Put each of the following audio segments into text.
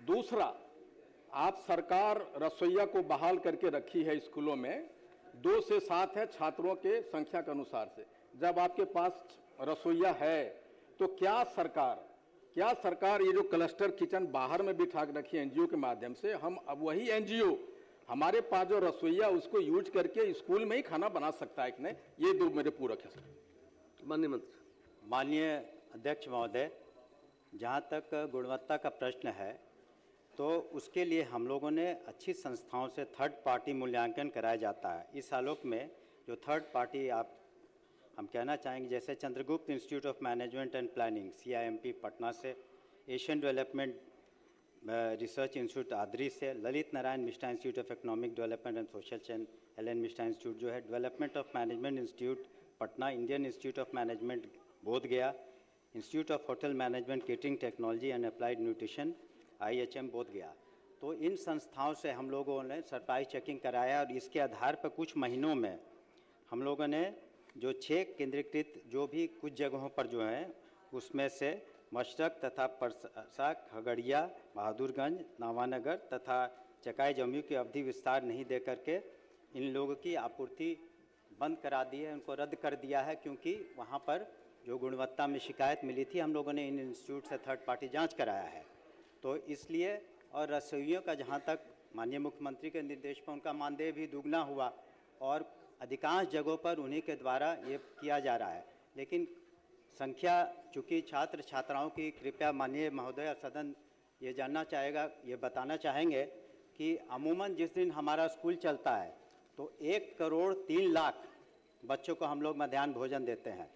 दूसरा, आप सरकार रसोइया को बहाल करके रखी है स्कूलों में, 2 से 7 है छात्रों के संख्या के अनुसार से। जब आपके पास रसोइया है तो क्या सरकार ये जो क्लस्टर किचन बाहर में बिठा रखी है एनजीओ के माध्यम से, हम अब वही एनजीओ हमारे पास जो रसोइया उसको यूज करके स्कूल में ही खाना बना सकता है कि नहीं? ये 2 मेरे पूरक है सर। माननीय मंत्री। माननीय अध्यक्ष महोदय, जहाँ तक गुणवत्ता का प्रश्न है तो उसके लिए हम लोगों ने अच्छी संस्थाओं से थर्ड पार्टी मूल्यांकन कराया जाता है। इस आलोक में जो थर्ड पार्टी हम कहना चाहेंगे, जैसे Chandragupta institute of management and planning CIMP Patna से, Asian development research institute Adri से, Lalit Narayan Mishra institute of economic development and social change LN Mishra institute जो है, development of management institute Patna, Indian institute of management Bodhgaya, institute of hotel management catering technology and applied nutrition IHM Bodhgaya. तो इन संस्थाओं से हम लोगों ने सरप्राइज चेकिंग कराया और इसके आधार पर कुछ महीनों में हम लोगों ने जो 6 केंद्रीकृत जो भी कुछ जगहों पर जो हैं उसमें से मशरक तथा परसा, खगड़िया, बहादुरगंज, नावानगर तथा चकाई जमुई की अवधि विस्तार नहीं दे करके इन लोगों की आपूर्ति बंद करा दी है, उनको रद्द कर दिया है, क्योंकि वहाँ पर जो गुणवत्ता में शिकायत मिली थी हम लोगों ने इन इंस्टीट्यूट से थर्ड पार्टी जांच कराया है। तो इसलिए, और रसोइयों का जहाँ तक माननीय मुख्यमंत्री के निर्देश पर उनका मानदेय भी दुगना हुआ और अधिकांश जगहों पर उन्हीं के द्वारा ये किया जा रहा है। लेकिन संख्या चूँकि छात्र छात्राओं की, कृपया माननीय महोदय सदन ये जानना चाहेगा, ये बताना चाहेंगे कि अमूमन जिस दिन हमारा स्कूल चलता है तो 1 करोड़ 3 लाख बच्चों को हम लोग मध्याह्न भोजन देते हैं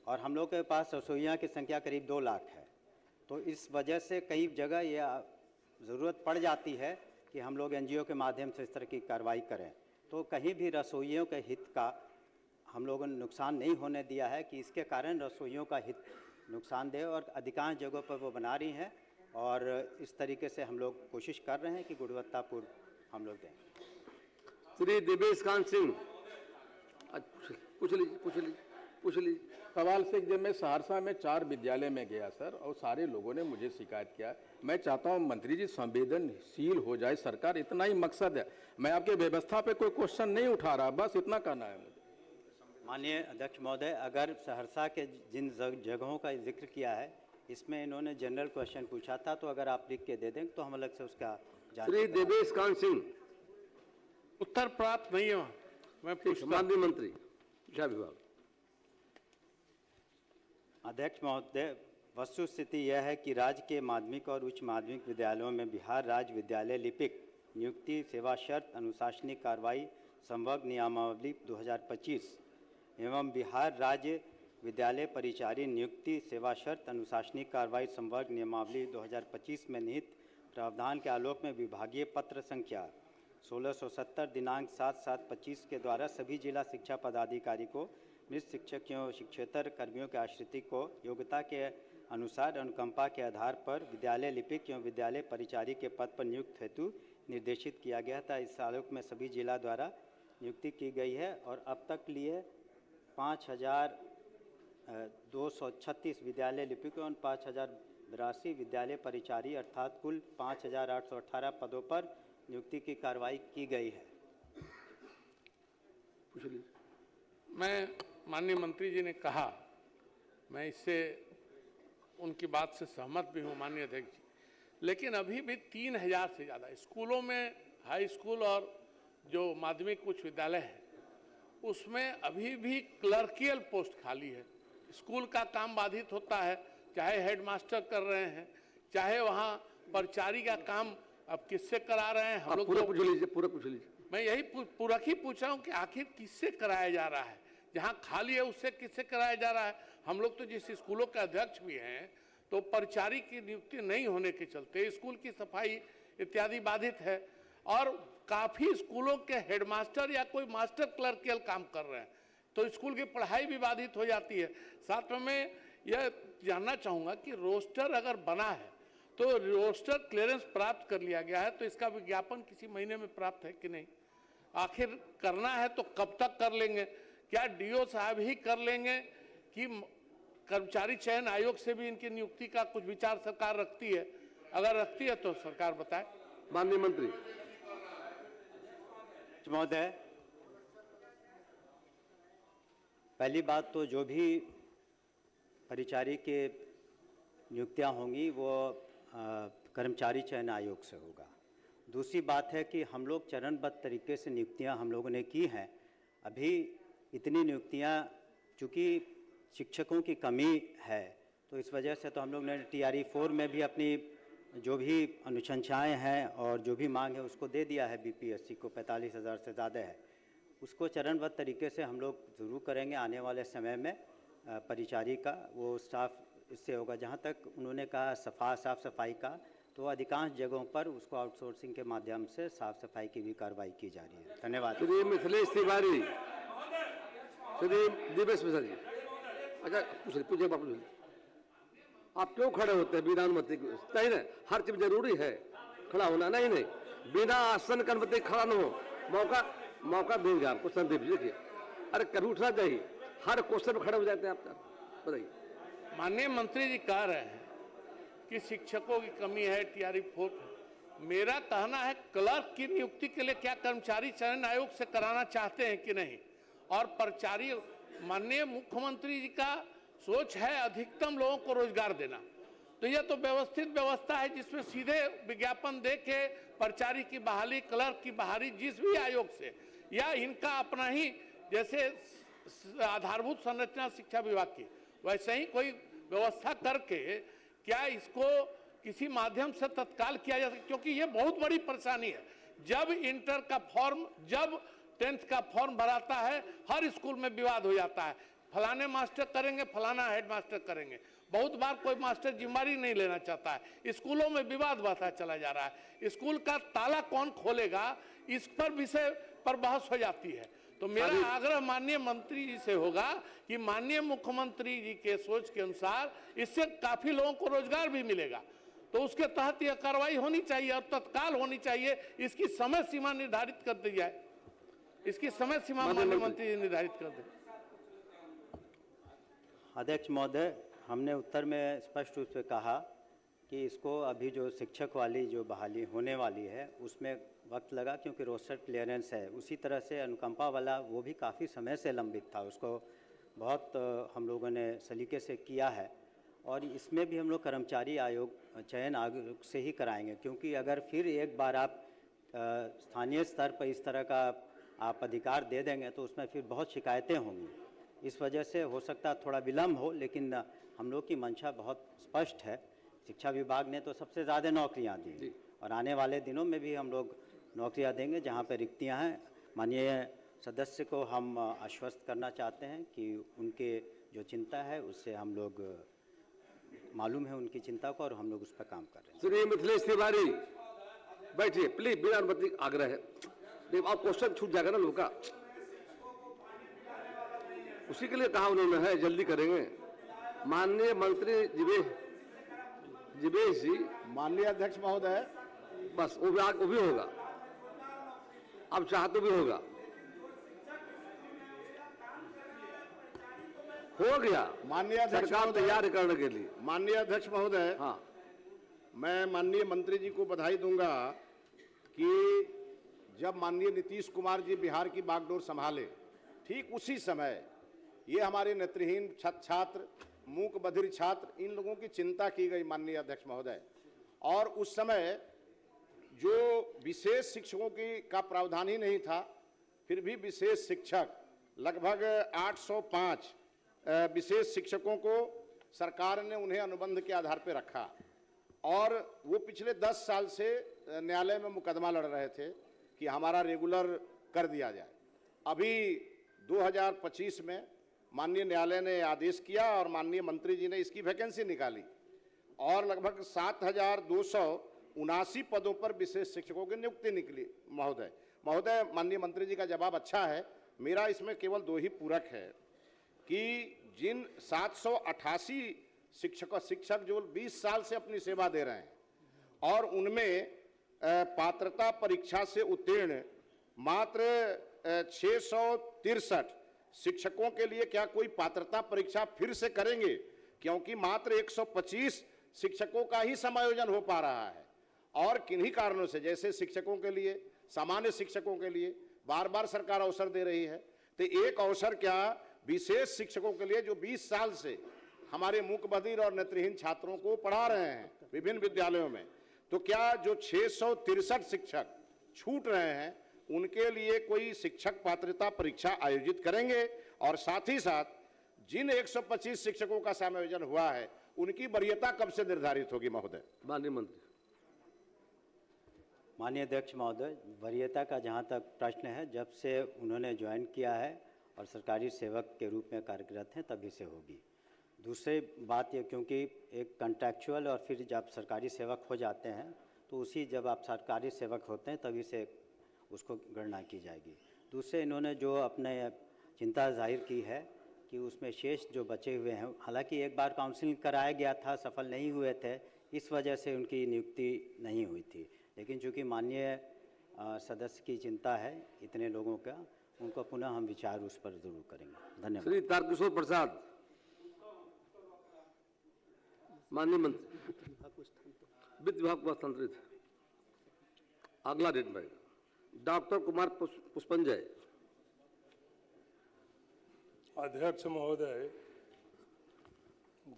और हम लोग के पास रसोइयों की संख्या करीब 2 लाख है। तो इस वजह से कई जगह ये ज़रूरत पड़ जाती है कि हम लोग NGO के माध्यम से इस तरह की कार्रवाई करें। तो कहीं भी रसोइयों के हित का हम लोगों ने नुकसान नहीं होने दिया है कि इसके कारण रसोइयों का हित नुकसानदेह, और अधिकांश जगहों पर वो बना रही हैं और इस तरीके से हम लोग कोशिश कर रहे हैं कि गुणवत्तापूर्ण हम लोग दें। श्री देवेश कांत सिंह, पूछ लीजिए। सवाल से जब मैं सहरसा में 4 विद्यालय में गया सर, और सारे लोगों ने मुझे शिकायत किया। मैं चाहता हूं मंत्री जी संवेदनशील हो जाए सरकार, इतना ही मकसद है। मैं आपके व्यवस्था पे कोई क्वेश्चन नहीं उठा रहा, बस इतना कहना है मुझे। माननीय अध्यक्ष महोदय, अगर सहरसा के जिन जगहों का जिक्र किया है इसमें इन्होंने जनरल क्वेश्चन पूछा था, तो अगर आप लिख के दे दें तो हम अलग से उसका श्री देवेश कांत सिंह, उत्तर प्राप्त नहीं है। मैं माननीय मंत्री शिक्षा विभाग। अध्यक्ष महोदय, वस्तुस्थिति यह है कि राज्य के माध्यमिक और उच्च माध्यमिक विद्यालयों में बिहार राज्य विद्यालय लिपिक नियुक्ति सेवा शर्त अनुशासनिक कार्रवाई संवर्ग नियमावली 2025 एवं बिहार राज्य विद्यालय परिचारी नियुक्ति सेवा शर्त अनुशासनिक कार्रवाई संवर्ग नियमावली 2025 में निहित प्रावधान के आलोक में विभागीय पत्र संख्या 1670 दिनांक 7/7/25 के द्वारा सभी जिला शिक्षा पदाधिकारी को मृत शिक्षक एवं शिक्षेतर कर्मियों के आश्रित को योग्यता के अनुसार अनुकंपा के आधार पर विद्यालय लिपिक एवं विद्यालय परिचारी के पद पर नियुक्त हेतु निर्देशित किया गया था। इस आलोक में सभी जिला द्वारा नियुक्ति की गई है और अब तक लिए 5236 विद्यालय लिपिक एवं 5082 विद्यालय परिचारी अर्थात कुल 5818 पदों पर नियुक्ति की कार्रवाई की गई है। मैं माननीय मंत्री जी ने कहा, मैं इससे उनकी बात से सहमत भी हूँ माननीय अध्यक्ष जी, लेकिन अभी भी 3000 से ज़्यादा स्कूलों में, हाई स्कूल और जो माध्यमिक उच्च विद्यालय है उसमें अभी भी क्लर्कियल पोस्ट खाली है। स्कूल का काम बाधित होता है, चाहे हेडमास्टर कर रहे हैं, चाहे वहाँ परिचारी का काम अब किससे करा रहे हैं हम लोग। पूरा पूछ लीजिए। मैं यही पूरक ही पूछ रहा हूँ कि आखिर किससे कराया जा रहा है, जहाँ खाली है उससे किससे कराया जा रहा है। हम लोग तो जिस स्कूलों के अध्यक्ष भी हैं तो परिचारी की नियुक्ति नहीं होने के चलते स्कूल की सफाई इत्यादि बाधित है और काफ़ी स्कूलों के हेडमास्टर या कोई मास्टर क्लर्कियल काम कर रहे हैं, तो स्कूल की पढ़ाई भी बाधित हो जाती है। साथ में मैं यह जानना चाहूँगा कि रोस्टर अगर बना है तो रोस्टर क्लियरेंस प्राप्त कर लिया गया है, तो इसका विज्ञापन किसी महीने में प्राप्त है कि नहीं? आखिर करना है तो कब तक कर लेंगे? क्या DO साहब ही कर लेंगे कि कर्मचारी चयन आयोग से भी इनकी नियुक्ति का कुछ विचार सरकार रखती है? अगर रखती है तो सरकार बताए। माननीय मंत्री। महोदय, पहली बात तो जो भी परिचारी के नियुक्तियां होंगी वो कर्मचारी चयन आयोग से होगा। दूसरी बात है कि हम लोग चरणबद्ध तरीके से नियुक्तियां हम लोगों ने की हैं। अभी इतनी नियुक्तियां, चूँकि शिक्षकों की कमी है तो इस वजह से तो हम लोग ने TRE 4 में भी अपनी जो भी अनुशंसाएँ हैं और जो भी मांग है उसको दे दिया है। BPSC को 45,000 से ज़्यादा है, उसको चरणबद्ध तरीके से हम लोग ज़रूर करेंगे। आने वाले समय में परिचारी का वो स्टाफ इससे होगा। जहाँ तक उन्होंने कहा साफ सफाई का, तो अधिकांश जगहों पर उसको आउटसोर्सिंग के माध्यम से साफ सफाई की भी कार्रवाई की जा रही है। धन्यवाद। श्री मिथिलेश तिवारी, श्री दिवेश मिश्रा जी। अच्छा पूछिए बापू जी, आप क्यों खड़े होते हैं बिना अनुमति के? नहीं नहीं, हर चीज जरूरी है खड़ा होना। नहीं नहीं, बिना आसन की अनुमति खड़ा न हो। मौका देंगे आपको संदीप जी। देखिए, अरे कभी उठना चाहिए, हर क्वेश्चन में खड़े हो जाते हैं आप। बताइए। माननीय मंत्री जी कह रहे हैं कि शिक्षकों की कमी है, TRE 4। मेरा कहना है क्लर्क की नियुक्ति के लिए क्या कर्मचारी चयन आयोग से कराना चाहते हैं कि नहीं? और परिचारी, माननीय मुख्यमंत्री जी का सोच है अधिकतम लोगों को रोजगार देना, तो यह तो व्यवस्थित व्यवस्था है जिसमें सीधे विज्ञापन दे के परिचारी की बहाली, क्लर्क की बहाली जिस भी आयोग से, या इनका अपना ही जैसे आधारभूत संरचना शिक्षा विभाग की वैसे ही कोई व्यवस्था करके क्या इसको किसी माध्यम से तत्काल किया जा सकता, क्योंकि ये बहुत बड़ी परेशानी है। जब इंटर का फॉर्म, जब 10th का फॉर्म भराता है, हर स्कूल में विवाद हो जाता है। फलाने मास्टर करेंगे, फलाना हेड मास्टर करेंगे। बहुत बार कोई मास्टर जिम्मेदारी नहीं लेना चाहता है। स्कूलों में विवाद बढ़ता चला जा रहा है। स्कूल का ताला कौन खोलेगा, इस पर विषय पर बहस हो जाती है। तो मेरा आग्रह माननीय मंत्री जी से होगा कि माननीय मुख्यमंत्री जी के सोच के अनुसार इससे काफी लोगों को रोजगार भी मिलेगा, तो उसके तहत यह कार्रवाई होनी चाहिए और तत्काल होनी चाहिए। इसकी समय सीमा निर्धारित कर दी जाए। इसकी समय सीमा माननीय मंत्री जी निर्धारित कर दें। अध्यक्ष महोदय, हमने उत्तर में स्पष्ट रूप से कहा कि इसको अभी जो शिक्षक वाली जो बहाली होने वाली है उसमें वक्त लगा, क्योंकि रोस्टर क्लियरेंस है। उसी तरह से अनुकंपा वाला वो भी काफ़ी समय से लंबित था, उसको बहुत हम लोगों ने सलीके से किया है। और इसमें भी हम लोग कर्मचारी आयोग चयन आयोग से ही कराएंगे, क्योंकि अगर फिर एक बार आप स्थानीय स्तर पर इस तरह का आप अधिकार दे देंगे तो उसमें फिर बहुत शिकायतें होंगी। इस वजह से हो सकता है थोड़ा विलम्ब हो, लेकिन हम लोग की मंशा बहुत स्पष्ट है। शिक्षा विभाग ने तो सबसे ज़्यादा नौकरियां दी और आने वाले दिनों में भी हम लोग नौकरियां देंगे जहां पर रिक्तियां हैं। माननीय सदस्य को हम आश्वस्त करना चाहते हैं कि उनके जो चिंता है उससे हम लोग मालूम है उनकी चिंता को, और हम लोग उस पर काम कर रहे हैं। श्री मिथिलेश तिवारी बैठिए प्लीज, बिना अनुमति आग्रह है। आप क्वेश्चन छूट जाएगा ना लोग का, उसी के लिए कहा उन्होंने है, जल्दी करेंगे। माननीय मंत्री जिवेश जी। माननीय अध्यक्ष महोदय, बस वो भी होगा, अब चाह तो भी होगा। हो गया। माननीय अध्यक्ष सरकार तैयार करने के लिए। माननीय अध्यक्ष महोदय, हाँ, मैं माननीय मंत्री जी को बधाई दूंगा कि जब माननीय नीतीश कुमार जी बिहार की बागडोर संभाले, ठीक उसी समय ये हमारे नेत्रहीन छात्र, मूक बधिर छात्र, इन लोगों की चिंता की गई माननीय अध्यक्ष महोदय। और उस समय जो विशेष शिक्षकों का प्रावधान ही नहीं था, फिर भी विशेष शिक्षक लगभग 805 विशेष शिक्षकों को सरकार ने उन्हें अनुबंध के आधार पर रखा, और वो पिछले 10 साल से न्यायालय में मुकदमा लड़ रहे थे कि हमारा रेगुलर कर दिया जाए। अभी 2025 में माननीय न्यायालय ने आदेश किया और माननीय मंत्री जी ने इसकी वैकेंसी निकाली, और लगभग 7,279 पदों पर विशेष शिक्षकों की नियुक्ति निकली। महोदय माननीय मंत्री जी का जवाब अच्छा है। मेरा इसमें केवल 2 ही पूरक है कि जिन 788 शिक्षक जो 20 साल से अपनी सेवा दे रहे हैं, और उनमें पात्रता परीक्षा से उत्तीर्ण मात्र 663 शिक्षकों के लिए क्या कोई पात्रता परीक्षा फिर से करेंगे? क्योंकि मात्र 125 शिक्षकों का ही समायोजन हो पा रहा है। और किन्हीं कारणों से, जैसे शिक्षकों के लिए, सामान्य शिक्षकों के लिए बार बार सरकार अवसर दे रही है, तो एक अवसर क्या विशेष शिक्षकों के लिए जो 20 साल से हमारे मूक बधिर और नेत्रहीन छात्रों को पढ़ा रहे हैं विभिन्न विद्यालयों में, तो क्या जो 663 शिक्षक छूट रहे हैं उनके लिए कोई शिक्षक पात्रता परीक्षा आयोजित करेंगे? और साथ ही साथ जिन 125 शिक्षकों का समायोजन हुआ है उनकी वरीयता कब से निर्धारित होगी महोदय? माननीय मंत्री। माननीय अध्यक्ष महोदय, वरीयता का जहाँ तक प्रश्न है, जब से उन्होंने ज्वाइन किया है और सरकारी सेवक के रूप में कार्यरत हैं तभी से होगी। दूसरी बात ये, क्योंकि एक कॉन्ट्रैक्चुअल और फिर जब सरकारी सेवक हो जाते हैं तो उसी जब आप सरकारी सेवक होते हैं तभी से उसको गणना की जाएगी। दूसरे, इन्होंने जो अपने चिंता जाहिर की है कि उसमें शेष जो बचे हुए हैं, हालांकि एक बार काउंसलिंग कराया गया था, सफल नहीं हुए थे, इस वजह से उनकी नियुक्ति नहीं हुई थी। लेकिन चूँकि माननीय सदस्य की चिंता है इतने लोगों का, उनको पुनः हम विचार उस पर जरूर करेंगे। धन्यवाद। श्री तारकिशोर प्रसाद। माननीय मंत्री, वित्त विभाग को हस्तांतरित है। अगला डेट में डॉक्टर कुमार पुष्पंजय। अध्यक्ष महोदय,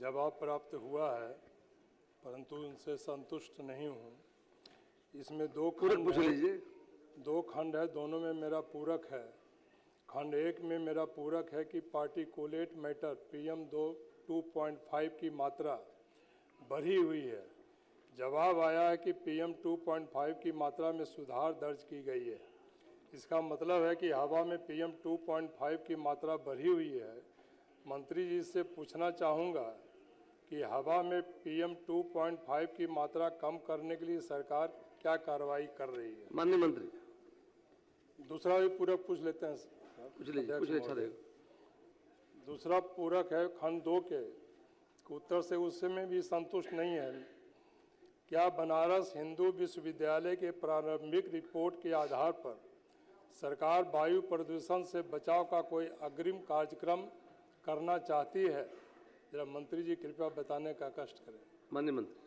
जवाब प्राप्त हुआ है परंतु उनसे संतुष्ट नहीं हूँ। इसमें दो खंड है, दोनों में मेरा पूरक है। खंड 1 में मेरा पूरक है कि पार्टिकुलेट मैटर PM 2.5 की मात्रा बढ़ी हुई है। जवाब आया है कि PM 2.5 की मात्रा में सुधार दर्ज की गई है। इसका मतलब है कि हवा में PM 2.5 की मात्रा बढ़ी हुई है। मंत्री जी से पूछना चाहूँगा कि हवा में PM 2.5 की मात्रा कम करने के लिए सरकार क्या कार्रवाई कर रही है? माननीय मंत्री। दूसरा भी पूरक पूछ लेते हैं। दूसरा पूरक है खंड 2 के उत्तर से, उसमें भी संतुष्ट नहीं है। क्या बनारस हिंदू विश्वविद्यालय के प्रारंभिक रिपोर्ट के आधार पर सरकार वायु प्रदूषण से बचाव का कोई अग्रिम कार्यक्रम करना चाहती है? जरा मंत्री जी कृपया बताने का कष्ट करें। माननीय मंत्री।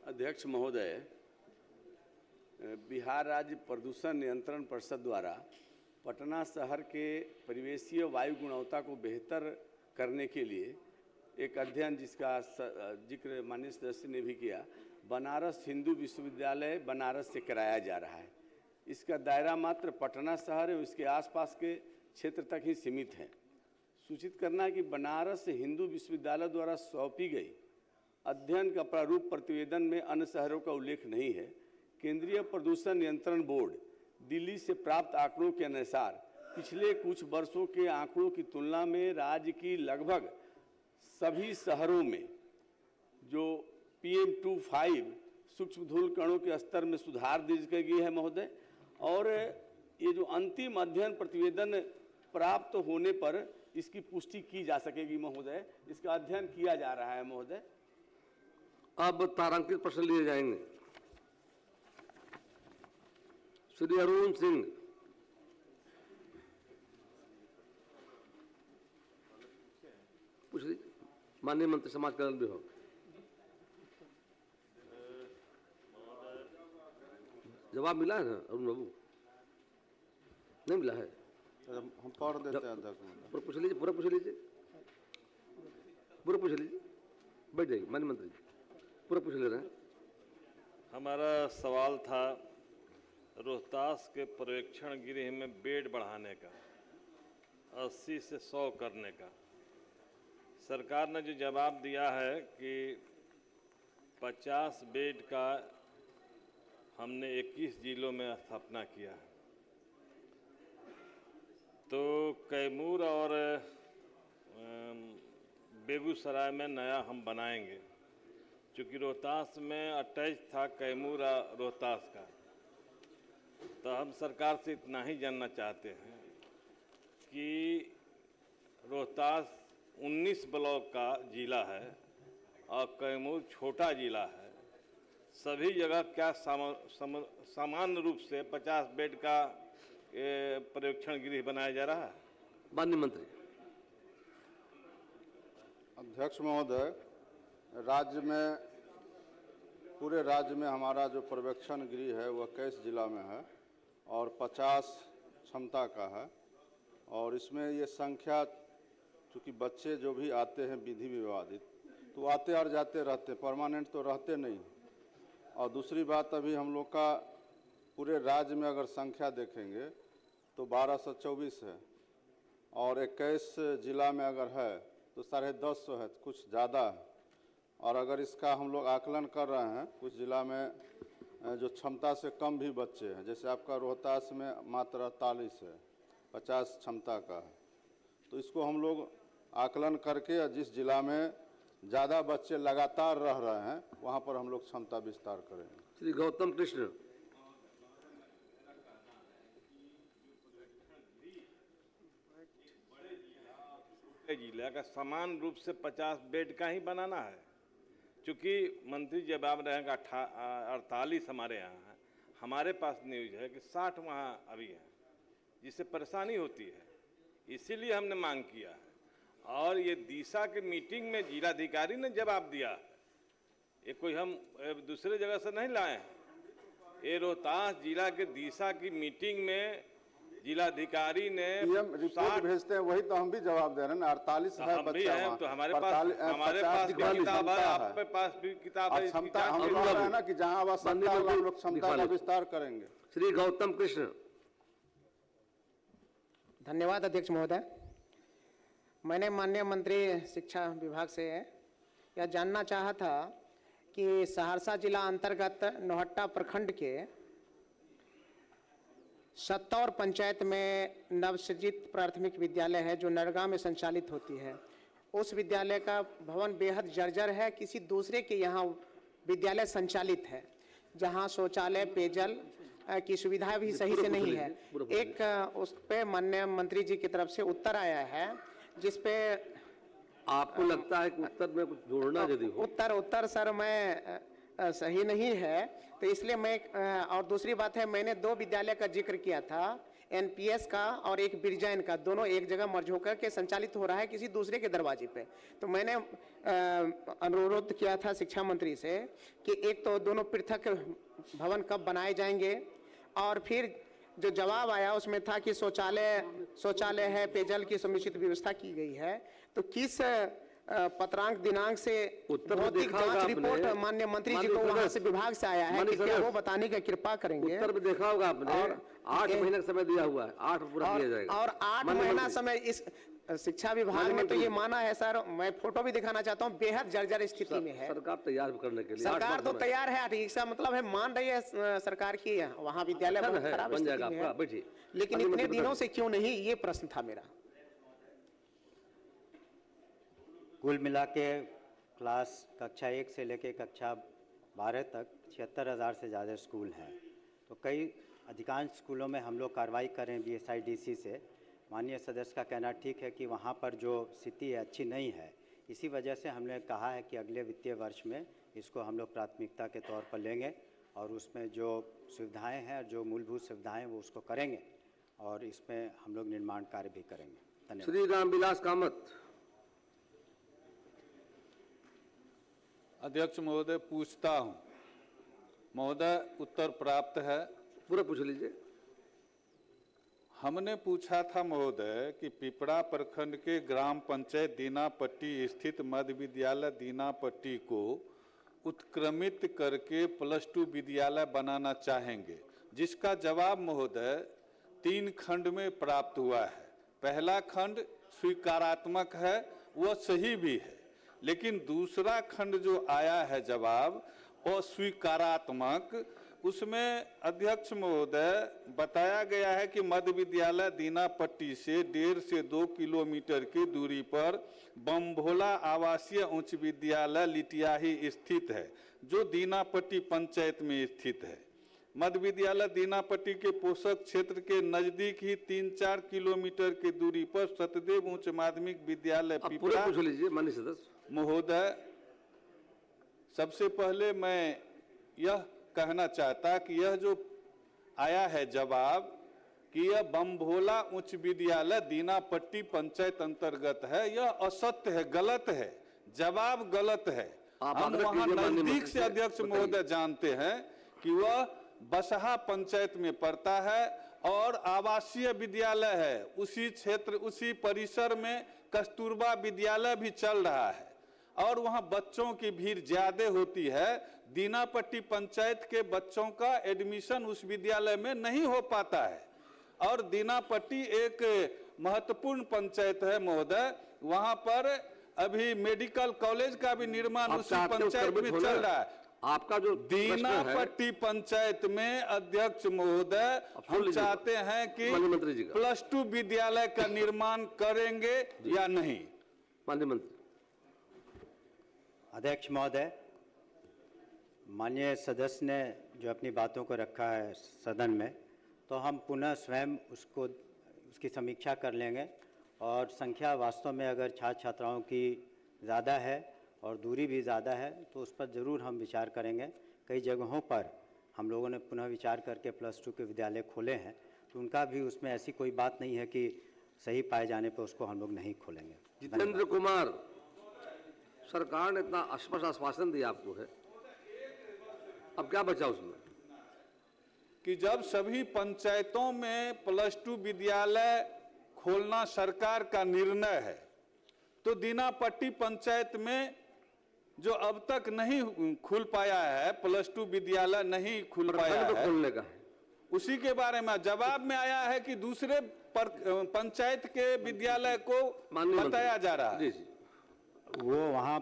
अध्यक्ष महोदय, बिहार राज्य प्रदूषण नियंत्रण परिषद द्वारा पटना शहर के परिवेशीय वायु गुणवत्ता को बेहतर करने के लिए एक अध्ययन, जिसका जिक्र माननीय सदस्य ने भी किया, बनारस हिंदू विश्वविद्यालय बनारस से कराया जा रहा है। इसका दायरा मात्र पटना शहर और इसके आसपास के क्षेत्र तक ही सीमित है। सूचित करना है कि बनारस हिंदू विश्वविद्यालय द्वारा सौंपी गई अध्ययन का प्रारूप प्रतिवेदन में अन्य शहरों का उल्लेख नहीं है। केंद्रीय प्रदूषण नियंत्रण बोर्ड दिल्ली से प्राप्त आंकड़ों के अनुसार पिछले कुछ वर्षों के आंकड़ों की तुलना में राज्य की लगभग सभी शहरों में जो PM 2.5 सूक्ष्म धूल कणों के स्तर में सुधार दर्ज की गई है महोदय। और ये जो अंतिम अध्ययन प्रतिवेदन प्राप्त होने पर इसकी पुष्टि की जा सकेगी महोदय। इसका अध्ययन किया जा रहा है महोदय। अब तारांकित प्रश्न लिए जाएंगे। श्री अरुण सिंह। पूछ लीजिए। माननीय मंत्री समाज कल्याण विभाग। जवाब मिला है ना अरुण बाबू? नहीं मिला है? हम पढ़ देते हैं अध्यक्ष। पूरा पूछ लीजिए, पूरा पूछ लीजिए, पूरा पूछ लीजिए, बैठ जाइए। माननीय मंत्री जी पूरा पूछ ले रहे हैं। हमारा सवाल था रोहतास के पर्यवेक्षण गृह में बेड बढ़ाने का, 80 से 100 करने का। सरकार ने जो जवाब दिया है कि 50 बेड का हमने 21 जिलों में स्थापना किया है, तो कैमूर और बेगूसराय में नया हम बनाएंगे। चूँकि रोहतास में अटैच था कैमूर और रोहतास का, तो हम सरकार से इतना ही जानना चाहते हैं कि रोहतास 19 ब्लॉक का जिला है और कैमूर छोटा जिला है, सभी जगह क्या सामान्य रूप से 50 बेड का पर्यवेक्षण गृह बनाया जा रहा है? माननीय मंत्री। अध्यक्ष महोदय, राज्य में, पूरे राज्य में हमारा जो पर्यवेक्षण गृह है वह 21 जिला में है और 50 क्षमता का है। और इसमें ये संख्या, चूँकि बच्चे जो भी आते हैं विधि विवादित, तो आते और जाते रहते, परमानेंट तो रहते नहीं। और दूसरी बात, अभी हम लोग का पूरे राज्य में अगर संख्या देखेंगे तो 1224 है और 21 जिला में अगर है तो 150 है, कुछ ज़्यादा है। और अगर इसका हम लोग आकलन कर रहे हैं, कुछ जिला में जो क्षमता से कम भी बच्चे हैं, जैसे आपका रोहतास में मात्र 48 है, 50 क्षमता का है। तो इसको हम लोग आकलन करके जिस जिला में ज़्यादा बच्चे लगातार रह रहे हैं वहाँ पर हम लोग क्षमता विस्तार करेंगे। श्री गौतम कृष्ण। जिला का समान रूप से 50 बेड का ही बनाना है, क्योंकि मंत्री जवाब रहेगा 48 हमारे यहाँ है, हमारे पास न्यूज है कि 60 वहाँ अभी है, जिससे परेशानी होती है। इसीलिए हमने मांग किया है। और ये दिशा के मीटिंग में जिलाधिकारी ने जवाब दिया, ये कोई हम दूसरे जगह से नहीं लाए हैं। ये रोहतास जिला के दिशा की मीटिंग में जिलाधिकारी ने रिपोर्ट भेजते हैं, वही तो हम भी जवाब दे रहे हैं ना। 48 है बच्चा वहाँ, तो हमारे पास भी किताब है, आपके पास भी किताब है। क्षमता हम लोग है ना कि जहाँ आवश्यकता होगा हम लोग क्षमता का विस्तार करेंगे। श्री गौतम कृष्ण। धन्यवाद अध्यक्ष महोदय। मैंने माननीय मंत्री शिक्षा विभाग से यह जानना चाहा था कि सहरसा जिला अंतर्गत नौहट्टा प्रखंड के सत्तौर पंचायत में नवसृजित प्राथमिक विद्यालय है जो नरगा में संचालित होती है। उस विद्यालय का भवन बेहद जर्जर है, किसी दूसरे के यहाँ विद्यालय संचालित है जहाँ शौचालय पेयजल की सुविधा भी सही से नहीं है। एक उस पे माननीय मंत्री जी की तरफ से उत्तर आया है जिसपे आपको लगता है कि उत्तर में कुछ जोड़ना यदि हो? उत्तर सर मैं सही नहीं है, तो इसलिए मैं और दूसरी बात है, मैंने 2 विद्यालय का जिक्र किया था, एनपीएस का और एक बिरजैन का, दोनों एक जगह मर्ज होकर के संचालित हो रहा है किसी दूसरे के दरवाजे पे। तो मैंने अनुरोध किया था शिक्षा मंत्री से कि एक तो दोनों पृथक भवन कब बनाए जाएंगे, और फिर जो जवाब आया उसमें था कि शौचालय है, पेयजल की समुचित व्यवस्था की गई है। तो किस पत्रांक दिनांक से भौतिक जांच रिपोर्ट माननीय मंत्री जी को वहां से विभाग से आया है कि क्या वो बताने की कृपा करेंगे? उत्तर में देखा होगा आपने, और 8 महीने का समय दिया हुआ है, 8 पूरा किया जाएगा। और 8 महीना समय इस शिक्षा विभाग ने तो ये माना है सर, मैं फोटो भी दिखाना चाहता हूँ, बेहद जर्जर स्थिति में है। सरकार तैयार करने के लिए, सरकार तो तैयार है, इसका मतलब है मान रही है सरकार की वहाँ विद्यालय बहुत खराब स्थिति में है, लेकिन इतने दिनों से क्यों नहीं, ये प्रश्न था मेरा। कुल मिला के क्लास कक्षा 1 से लेकर कक्षा 12 तक 76,000 से ज़्यादा स्कूल हैं। तो कई अधिकांश स्कूलों में हम लोग कार्रवाई करें BSIDC से। माननीय सदस्य का कहना ठीक है कि वहाँ पर जो स्थिति है अच्छी नहीं है, इसी वजह से हमने कहा है कि अगले वित्तीय वर्ष में इसको हम लोग प्राथमिकता के तौर पर लेंगे और उसमें जो सुविधाएं हैं, जो मूलभूत सुविधाएं वो उसको करेंगे और इसमें हम लोग निर्माण कार्य भी करेंगे। धन्यवाद। श्री रामविलास कामत। अध्यक्ष महोदय, पूछता हूँ। महोदय, उत्तर प्राप्त है? पूरा पूछ लीजिए। हमने पूछा था महोदय कि पिपरा प्रखंड के ग्राम पंचायत दीनापट्टी स्थित मध्य विद्यालय दीनापट्टी को उत्क्रमित करके +2 विद्यालय बनाना चाहेंगे, जिसका जवाब महोदय 3 खंड में प्राप्त हुआ है। पहला खंड स्वीकारात्मक है, वह सही भी है, लेकिन दूसरा खंड जो आया है जवाब अस्वीकारात्मक, उसमें अध्यक्ष महोदय बताया गया है कि मध्य विद्यालय दीनापट्टी से 1.5 से 2 किलोमीटर की दूरी पर बमभोला आवासीय उच्च विद्यालय लिटियाही स्थित है, जो दीनापट्टी पंचायत में स्थित है। मध्य विद्यालय दीनापट्टी के पोषक क्षेत्र के नजदीक ही 3-4 किलोमीटर की दूरी पर सतदेव उच्च माध्यमिक विद्यालय पिपरा। पूछ लीजिए माननीय सदस्य महोदय। सबसे पहले मैं यह कहना चाहता कि यह जो आया है जवाब कि यह बमभोला उच्च विद्यालय दीनापट्टी पंचायत अंतर्गत है, यह असत्य है, गलत है, जवाब गलत है। हम वहां नजदीक से अध्यक्ष महोदय जानते हैं कि वह बसहा पंचायत में पड़ता है और आवासीय विद्यालय है। उसी क्षेत्र, उसी परिसर में कस्तूरबा विद्यालय भी चल रहा है और वहां बच्चों की भीड़ ज्यादा होती है। दीनापट्टी पंचायत के बच्चों का एडमिशन उस विद्यालय में नहीं हो पाता है और दीनापट्टी एक महत्वपूर्ण पंचायत है महोदय। वहां पर अभी मेडिकल कॉलेज का भी निर्माण उसी पंचायत में चल रहा है। आपका जो दीनापट्टी पंचायत में अध्यक्ष महोदय हम चाहते हैं कि +2 विद्यालय का निर्माण करेंगे या नहीं। माननीय मंत्री। अध्यक्ष महोदय, माननीय सदस्य ने जो अपनी बातों को रखा है सदन में, तो हम पुनः स्वयं उसकी समीक्षा कर लेंगे और संख्या वास्तव में अगर छात्र छात्राओं की ज़्यादा है और दूरी भी ज़्यादा है तो उस पर ज़रूर हम विचार करेंगे। कई जगहों पर हम लोगों ने पुनः विचार करके +2 के विद्यालय खोले हैं, तो उनका भी उसमें ऐसी कोई बात नहीं है कि सही पाए जाने पर उसको हम लोग नहीं खोलेंगे। जितेंद्र कुमार, सरकार ने इतना स्पष्ट आश्वासन दिया आपको है, अब क्या बचा उसमें? कि जब सभी पंचायतों में +2 विद्यालय खोलना सरकार का निर्णय है तो दीनापट्टी पंचायत में जो अब तक नहीं खुल पाया है, +2 विद्यालय नहीं खुल पाया है, खोलने का है, उसी के बारे में जवाब में आया है कि दूसरे पंचायत के विद्यालय को बताया जा रहा है। वो वहाँ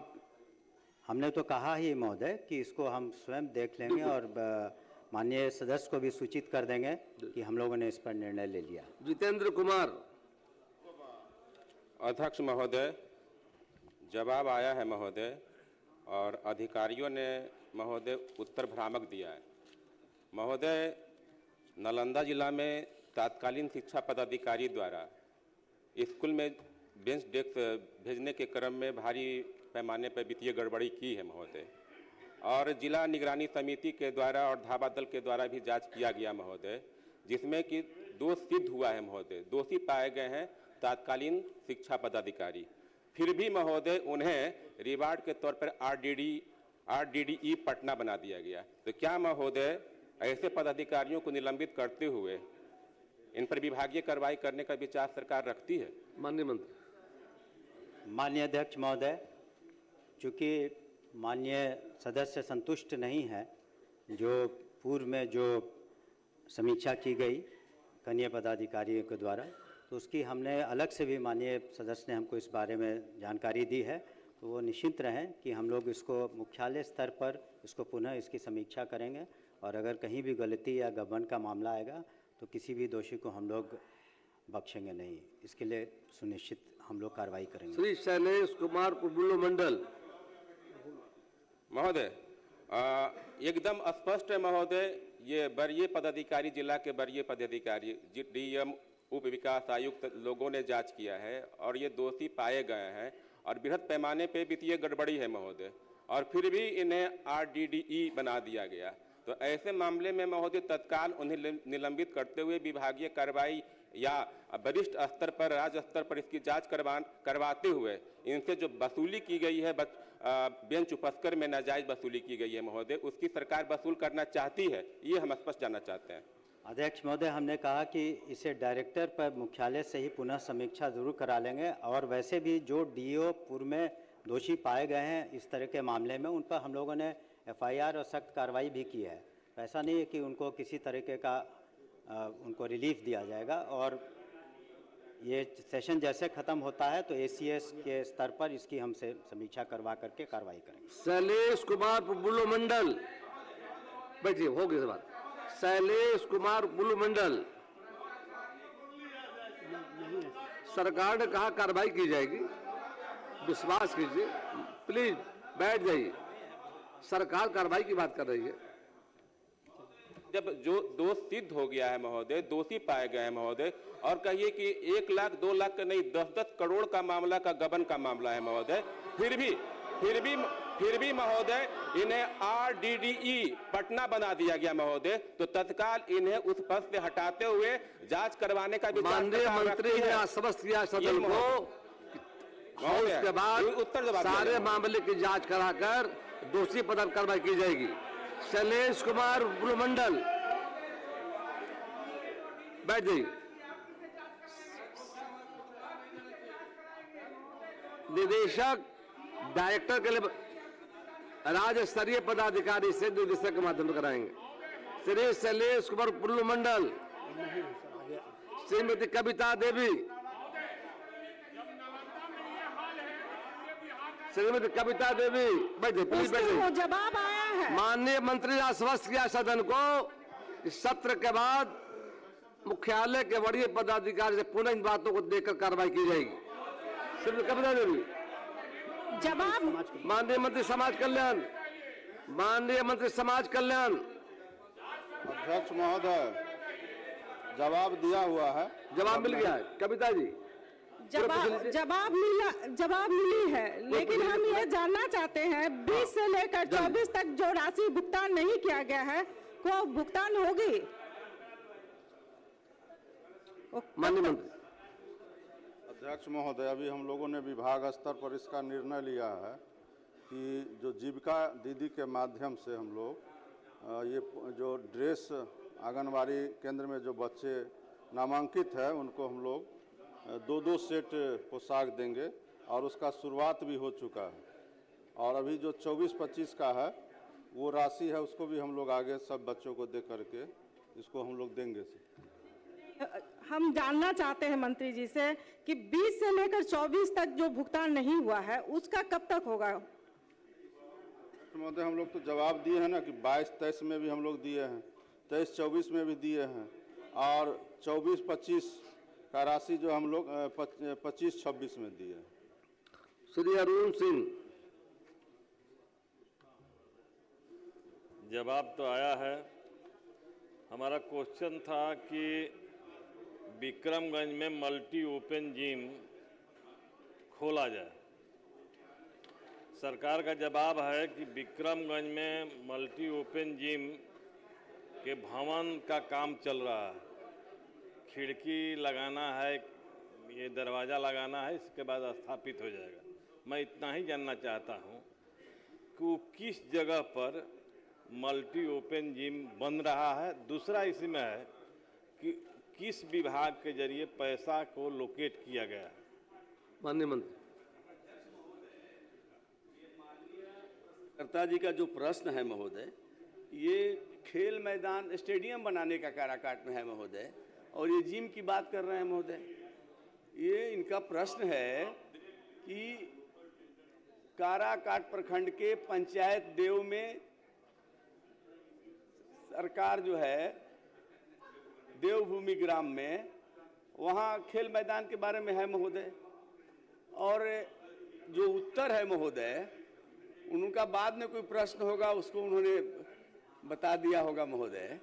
हमने तो कहा ही महोदय कि इसको हम स्वयं देख लेंगे और माननीय सदस्य को भी सूचित कर देंगे कि हम लोगों ने इस पर निर्णय ले लिया। जितेंद्र कुमार। अध्यक्ष महोदय, जवाब आया है महोदय और अधिकारियों ने महोदय उत्तर भ्रामक दिया है। महोदय, नालंदा जिला में तत्कालीन शिक्षा पदाधिकारी द्वारा स्कूल में बेंच डेस्क भेजने के क्रम में भारी पैमाने पर वित्तीय गड़बड़ी की है महोदय, और जिला निगरानी समिति के द्वारा और धावा दल के द्वारा भी जांच किया गया महोदय, जिसमें कि दोष सिद्ध हुआ है महोदय। दोषी पाए गए हैं तत्कालीन शिक्षा पदाधिकारी। फिर भी महोदय उन्हें रिवार्ड के तौर पर RDDE पटना बना दिया गया। तो क्या महोदय ऐसे पदाधिकारियों को निलंबित करते हुए इन पर विभागीय कार्रवाई करने का विचार सरकार रखती है? माननीय मंत्री। माननीय अध्यक्ष महोदय, चूँकि माननीय सदस्य संतुष्ट नहीं है जो पूर्व में जो समीक्षा की गई कनीय पदाधिकारियों के द्वारा, तो उसकी हमने अलग से भी माननीय सदस्य ने हमको इस बारे में जानकारी दी है। तो वो निश्चिंत रहें कि हम लोग इसको मुख्यालय स्तर पर इसको पुनः इसकी समीक्षा करेंगे और अगर कहीं भी गलती या गबन का मामला आएगा तो किसी भी दोषी को हम लोग बख्शेंगे नहीं। इसके लिए सुनिश्चित हम लोग कार्रवाई करेंगे। श्री शैलेश कुमार प्रफुल्ल मंडल। महोदय, एकदम स्पष्ट है महोदय, ये वरीय पदाधिकारी, जिला के वरीय पदाधिकारी, DM, उप विकास आयुक्त लोगों ने जांच किया है और ये दोषी पाए गए हैं और बृहद पैमाने पे वित्तीय गड़बड़ी है महोदय, और फिर भी इन्हें RDDE बना दिया गया। तो ऐसे मामले में महोदय तत्काल उन्हें निलंबित करते हुए विभागीय कार्रवाई या वरिष्ठ स्तर पर, राज्य स्तर पर इसकी जांच करवाते हुए इनसे जो वसूली की गई है, बेंच उपस्कर में नाजायज वसूली की गई है महोदय, उसकी सरकार वसूल करना चाहती है, ये हम स्पष्ट जानना चाहते हैं। अध्यक्ष महोदय, हमने कहा कि इसे डायरेक्टर पर मुख्यालय से ही पुनः समीक्षा जरूर करा लेंगे और वैसे भी जो DO पूर्व में दोषी पाए गए हैं इस तरह के मामले में, उन पर हम लोगों ने FIR और सख्त कार्रवाई भी की है। ऐसा नहीं है कि उनको किसी तरीके का उनको रिलीफ दिया जाएगा और ये सेशन जैसे खत्म होता है तो ACS के स्तर पर इसकी हमसे समीक्षा करवा करके कार्रवाई करेंगे। शैलेश कुमार प्रफुल्ल मंडल, बैठिए, हो गई बात। शैलेश कुमार प्रफुल्ल मंडल। सरकार ने कहा कार्रवाई की जाएगी, विश्वास कीजिए, प्लीज बैठ जाइए। सरकार कार्रवाई की बात कर रही है। जब जो दोष सिद्ध हो गया है महोदय, दोषी पाए गए हैं महोदय, और कहिए कि 1 लाख 2 लाख का नहीं, 10-10 करोड़ का मामला का गबन का मामला है महोदय, फिर भी महोदय इन्हें RDDE पटना बना दिया गया महोदय, तो तत्काल इन्हें उस पद से हटाते हुए जांच करवाने का विचार माननीय मंत्री ने आश्वस्त किया सदन को, उसके बाद सारे मामले की जांच कराकर दोषी पद पर कार्रवाई की जाएगी। शैलेश कुमार मंडल, बैठ जाइए। निदेशक डायरेक्टर के लिए राज्य स्तरीय पदाधिकारी से निदेशक के माध्यम से कराएंगे। श्री शैलेश कुमार पुल्लू मंडल, श्रीमती कविता देवी, श्रीमती कविता देवी, बैठे प्लीज बैठे। जवाब आया है। माननीय मंत्री ने आश्वस्त किया सदन को इस सत्र के बाद मुख्यालय के वरीय पदाधिकारी से पुनः इन बातों को देखकर कार्रवाई की जाएगी। श्रीमती कविता देवी, जवाब। माननीय मंत्री समाज कल्याण, माननीय मंत्री समाज कल्याण। अध्यक्ष महोदय, जवाब दिया हुआ है। जवाब मिल गया है कविता जी। जवाब मिली है, लेकिन हम ये जानना चाहते हैं 20 से लेकर 24 तक जो राशि भुगतान नहीं किया गया है को भुगतान होगी। माननीय मंत्री। अध्यक्ष महोदय, अभी हम लोगों ने विभाग स्तर पर इसका निर्णय लिया है कि जो जीविका दीदी के माध्यम से हम लोग ये जो ड्रेस आंगनबाड़ी केंद्र में जो बच्चे नामांकित है उनको हम लोग 2-2 सेट पोशाक देंगे और उसका शुरुआत भी हो चुका है। और अभी जो 24-25 का है वो राशि है उसको भी हम लोग आगे सब बच्चों को दे करके इसको हम लोग देंगे। हम जानना चाहते हैं मंत्री जी से कि 20 से लेकर 24 तक जो भुगतान नहीं हुआ है उसका कब तक होगा? महोदय, हम लोग तो जवाब दिए हैं ना कि 22-23 में भी हम लोग दिए हैं, 23-24 में भी दिए हैं और 24-25 का राशि जो हम लोग 25-26 में दिए हैं। श्री अरुण सिंह। जवाब तो आया है। हमारा क्वेश्चन था कि विक्रमगंज में मल्टी ओपन जिम खोला जाए। सरकार का जवाब है कि विक्रमगंज में मल्टी ओपन जिम के भवन का काम चल रहा है, खिड़की लगाना है, ये दरवाज़ा लगाना है, इसके बाद स्थापित हो जाएगा। मैं इतना ही जानना चाहता हूँ कि वो किस जगह पर मल्टी ओपन जिम बन रहा है। दूसरा इसमें है कि किस विभाग के जरिए पैसा को लोकेट किया गया है। माननीय मंत्री। कर्ता जी का जो प्रश्न है महोदय, ये खेल मैदान स्टेडियम बनाने का काराकाट में है महोदय, और ये जिम की बात कर रहे हैं महोदय। ये इनका प्रश्न है कि काराकाट प्रखंड के पंचायत देव में सरकार जो है देवभूमि ग्राम में वहाँ खेल मैदान के बारे में है महोदय, और जो उत्तर है महोदय उनका बाद में कोई प्रश्न होगा उसको उन्होंने बता दिया होगा महोदय।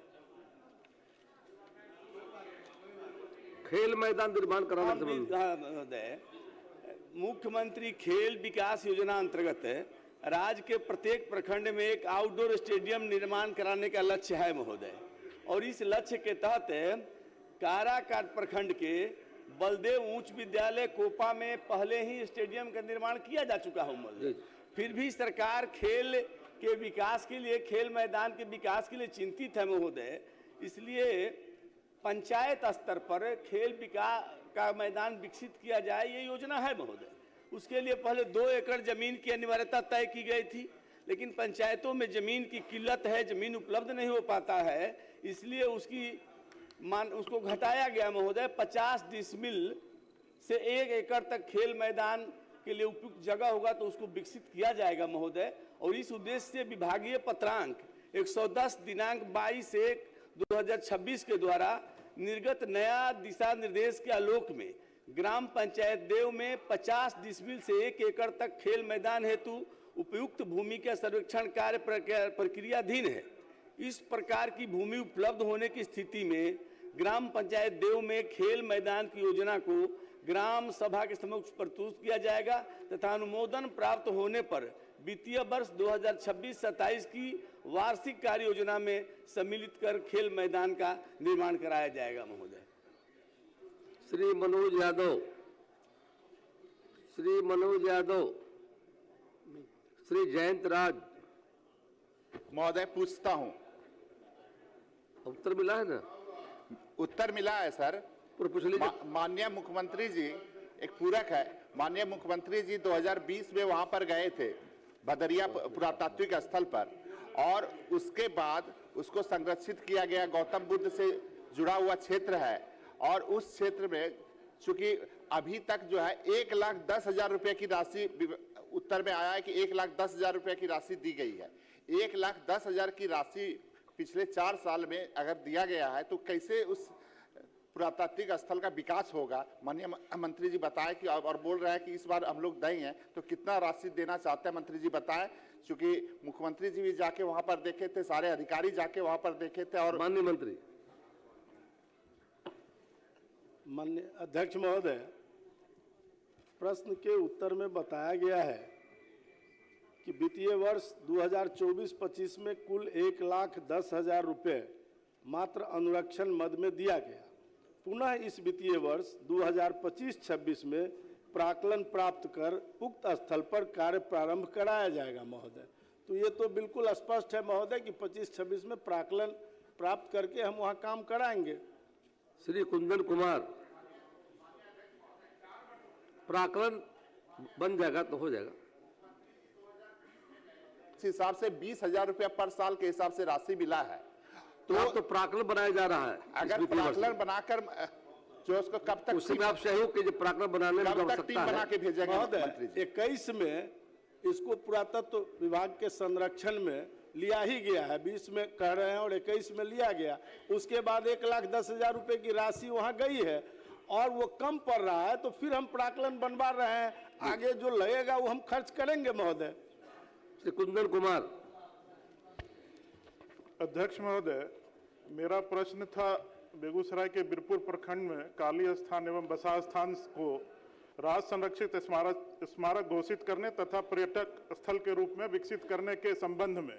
खेल मैदान निर्माण कराना महोदय, मुख्यमंत्री खेल विकास योजना अंतर्गत राज्य के प्रत्येक प्रखंड में एक आउटडोर स्टेडियम निर्माण कराने का लक्ष्य है महोदय, और इस लक्ष्य के तहत काराकाट प्रखंड के बलदेव उच्च विद्यालय कोपा में पहले ही स्टेडियम का निर्माण किया जा चुका है महोदय। फिर भी सरकार खेल के विकास के लिए, खेल मैदान के विकास के लिए चिंतित है महोदय। इसलिए पंचायत स्तर पर खेल विकास का मैदान विकसित किया जाए, ये योजना है महोदय। उसके लिए पहले 2 एकड़ जमीन की अनिवार्यता तय की गई थी, लेकिन पंचायतों में जमीन की किल्लत है, जमीन उपलब्ध नहीं हो पाता है, इसलिए उसको घटाया गया महोदय। 50 डिसमिल से 1 एकड़ तक खेल मैदान के लिए उपयुक्त जगह होगा तो उसको विकसित किया जाएगा महोदय। और इस उद्देश्य से विभागीय पत्रांक 110 दिनांक 22/1/2026 के द्वारा निर्गत नया दिशा निर्देश के आलोक में ग्राम पंचायत देव में 50 डिसमिल से 1 एकड़ तक खेल मैदान हेतु उपयुक्त भूमि का सर्वेक्षण कार्य प्रक्रियाधीन है। इस प्रकार की भूमि उपलब्ध होने की स्थिति में ग्राम पंचायत देव में खेल मैदान की योजना को ग्राम सभा के समक्ष प्रस्तुत किया जाएगा तथा अनुमोदन प्राप्त होने पर वित्तीय वर्ष 2026-27 की वार्षिक कार्य योजना में सम्मिलित कर खेल मैदान का निर्माण कराया जाएगा महोदय। श्री मनोज यादव, श्री मनोज यादव, श्री जयंत राज, महोदय पूछता हूं। उत्तर मिला है ना? उत्तर मिला है सर। पूछ लीजिए। माननीय मुख्यमंत्री जी, एक पूरक है। माननीय मुख्यमंत्री जी 2020 में वहां पर गए थे भदरिया पुरातात्विक स्थल पर, और उसके बाद उसको संरक्षित किया गया। गौतम बुद्ध से जुड़ा हुआ क्षेत्र है, और उस क्षेत्र में चूंकि अभी तक जो है 1,10,000 रुपए की राशि, उत्तर में आया है कि 1,10,000 रुपए की राशि दी गई है। 1,10,000 की राशि पिछले 4 साल में अगर दिया गया है तो कैसे उस पुरातात्विक स्थल का विकास होगा? माननीय मंत्री जी बताएं कि, और बोल रहे हैं कि इस बार हम लोग देंगे, तो कितना राशि देना चाहते हैं मंत्री जी बताएं, क्योंकि मुख्यमंत्री जी भी जाके वहां पर देखे थे, सारे अधिकारी जाके वहां पर देखे थे। और माननीय मंत्री। माननीय अध्यक्ष महोदय, प्रश्न के उत्तर में बताया गया है कि वित्तीय वर्ष 2024-25 में कुल 1,10,000 रुपये मात्र अनुरक्षण मद में दिया गया। पुनः इस वित्तीय वर्ष 2025-26 में प्राक्कलन प्राप्त कर उक्त स्थल पर कार्य प्रारंभ कराया जाएगा महोदय। तो ये तो बिल्कुल स्पष्ट है महोदय कि 25-26 में प्राक्कलन प्राप्त करके हम वहाँ काम कराएंगे। श्री कुंदन कुमार, प्राक्कलन बन जाएगा तो हो जाएगा। इस हिसाब से 20,000 रुपया पर साल के हिसाब से राशि मिला है। तो प्राक्कलन बनाया जा रहा है। अगर प्राक्कलन बनाकर जो उसको कब तक उसमें आप सहयोग कीजिए, प्राक्कलन बनाने में कब तक टीम बना के भेजेगा मंत्री जी? 21 में इसको पुरातत्व विभाग के संरक्षण में लिया ही गया है। 20 में कह रहे हैं और 21 में लिया गया। उसके बाद 1,10,000 रुपए की राशि वहां गई है और वो कम पड़ रहा है, तो फिर हम प्राक्कलन बनवा रहे हैं। आगे जो लगेगा वो हम खर्च करेंगे महोदय। श्री कुंदन कुमार। अध्यक्ष महोदय, मेरा प्रश्न था, बेगूसराय के बिरपुर प्रखंड में काली स्थान एवं बसा स्थान को राज संरक्षित स्मारक घोषित करने तथा पर्यटक स्थल के रूप में विकसित करने के संबंध में,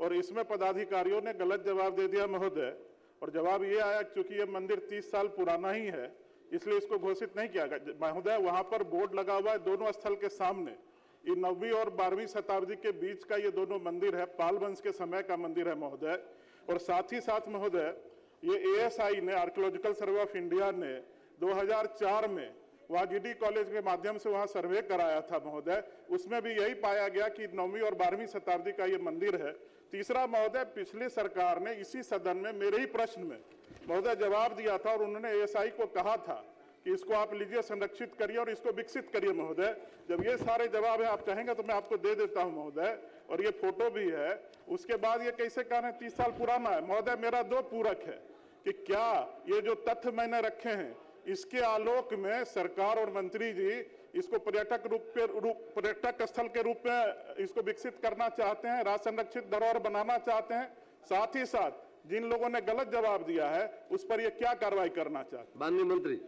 और इसमें पदाधिकारियों ने गलत जवाब दे दिया महोदय। और जवाब ये आया क्योंकि ये मंदिर 30 साल पुराना ही है, इसलिए इसको घोषित नहीं किया गया महोदय। वहां पर बोर्ड लगा हुआ है दोनों स्थल के सामने। ये 9वीं और 12वीं शताब्दी के बीच का ये दोनों मंदिर है, पाल वंश के समय का मंदिर है महोदय। और साथ ही साथ महोदय, ये ASI ने, आर्कियोलॉजिकल सर्वे ऑफ इंडिया ने 2004 में वाजीडी कॉलेज के माध्यम से वहां सर्वे कराया था महोदय। उसमें भी यही पाया गया कि 9वीं और 12वीं शताब्दी का ये मंदिर है। तीसरा महोदय, पिछली सरकार ने इसी सदन में मेरे ही प्रश्न में महोदय जवाब दिया था और उन्होंने ASI को कहा था कि इसको आप लीजिए, संरक्षित करिए और इसको विकसित करिए महोदय। जब ये सारे जवाब है, आप चाहेंगे तो मैं आपको दे देता हूं महोदय, और ये फोटो भी है। उसके बाद ये कैसे कह रहे हैं 30 साल पुराना है? महोदय, मेरा 2 पूरक है कि क्या ये जो तथ्य मैंने रखे हैं, इसके आलोक में सरकार और मंत्री जी इसको पर्यटक स्थल के रूप में इसको विकसित करना चाहते हैं, राज संरक्षित धरोहर बनाना चाहते हैं। साथ ही साथ जिन लोगों ने गलत जवाब दिया है उस पर ये क्या कार्रवाई करना चाहते हैं? माननीय मंत्री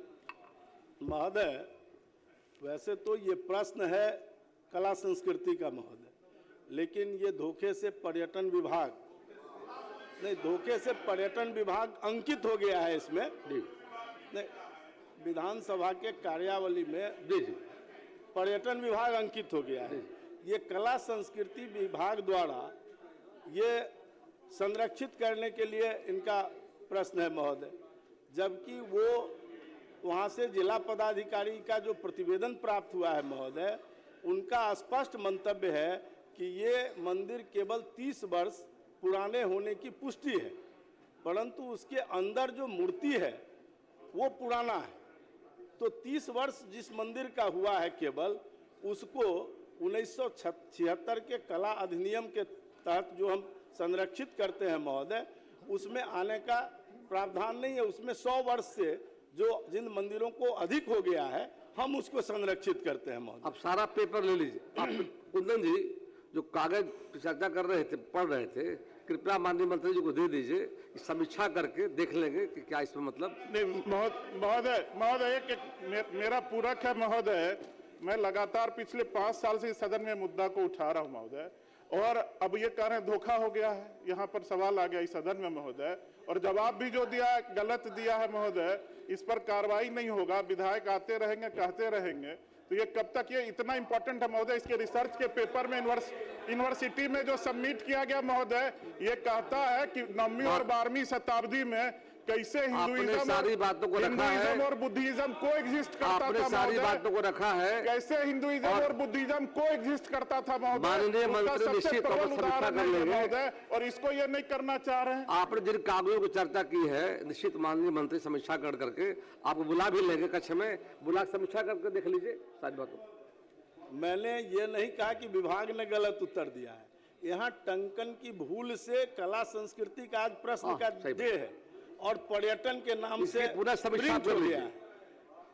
महोदय, वैसे तो ये प्रश्न है कला संस्कृति का महोदय, लेकिन ये धोखे से पर्यटन विभाग अंकित हो गया है इसमें। नहीं, विधानसभा के कार्यावली में पर्यटन विभाग अंकित हो गया है। ये कला संस्कृति विभाग द्वारा ये संरक्षित करने के लिए इनका प्रश्न है महोदय, जबकि वो वहाँ से जिला पदाधिकारी का जो प्रतिवेदन प्राप्त हुआ है महोदय, उनका स्पष्ट मंतव्य है कि ये मंदिर केवल 30 वर्ष पुराने होने की पुष्टि है, परंतु उसके अंदर जो मूर्ति है वो पुराना है। तो 30 वर्ष जिस मंदिर का हुआ है केवल, उसको 1976 के कला अधिनियम के तहत जो हम संरक्षित करते हैं महोदय, उसमें आने का प्रावधान नहीं है। उसमें 100 वर्ष से जो जिन मंदिरों को अधिक हो गया है, हम उसको संरक्षित करते हैं महोदय। अब सारा पेपर ले लीजिए। आप कुंदन जी जो कागज चर्चा कर रहे थे, पढ़ रहे थे, कृपया माननीय मंत्री जी को दे दीजिए, समीक्षा करके देख लेंगे कि क्या इसमें मतलब। नहीं महोदय, एक मेरा पूरक है महोदय। मैं लगातार पिछले 5 साल से इस सदन में मुद्दा को उठा रहा हूं महोदय, और अब ये कह रहे हैं धोखा हो गया है, यहाँ पर सवाल आ गया इस सदन में महोदय, और जवाब भी जो दिया गलत दिया है महोदय। इस पर कार्रवाई नहीं होगा, विधायक आते रहेंगे, कहते रहेंगे। तो ये कब तक, ये इतना इंपॉर्टेंट है महोदय। इसके रिसर्च के पेपर में यूनिवर्सिटी में जो सबमिट किया गया महोदय, ये कहता है कि 9वीं और 12वीं शताब्दी में कैसे हिंदुइज्म सारी बातों को रखा है और बुद्धिज्म को एग्जिस्ट करता आपने था सारी बातों को रखा है, कैसे हिंदुइज्म और बुद्धिज्म को एग्जिस्ट करता था महोदय। माननीय मंत्री निश्चित तौर पर समीक्षा कर लेंगे महोदय, और इसको ये नहीं करना चाह रहे हैं। आपने जिन कागजों की चर्चा की है, निश्चित माननीय मंत्री समीक्षा कर करके आपको बुला भी लेंगे, कक्ष में बुला समीक्षा करके देख लीजिए सारी बातों। मैंने ये नहीं कहा कि विभाग ने गलत उत्तर दिया है, यहाँ टंकन की भूल से कला संस्कृति का आज प्रश्न का डे है और पर्यटन के नाम से पूरा समीक्षा हो गया है,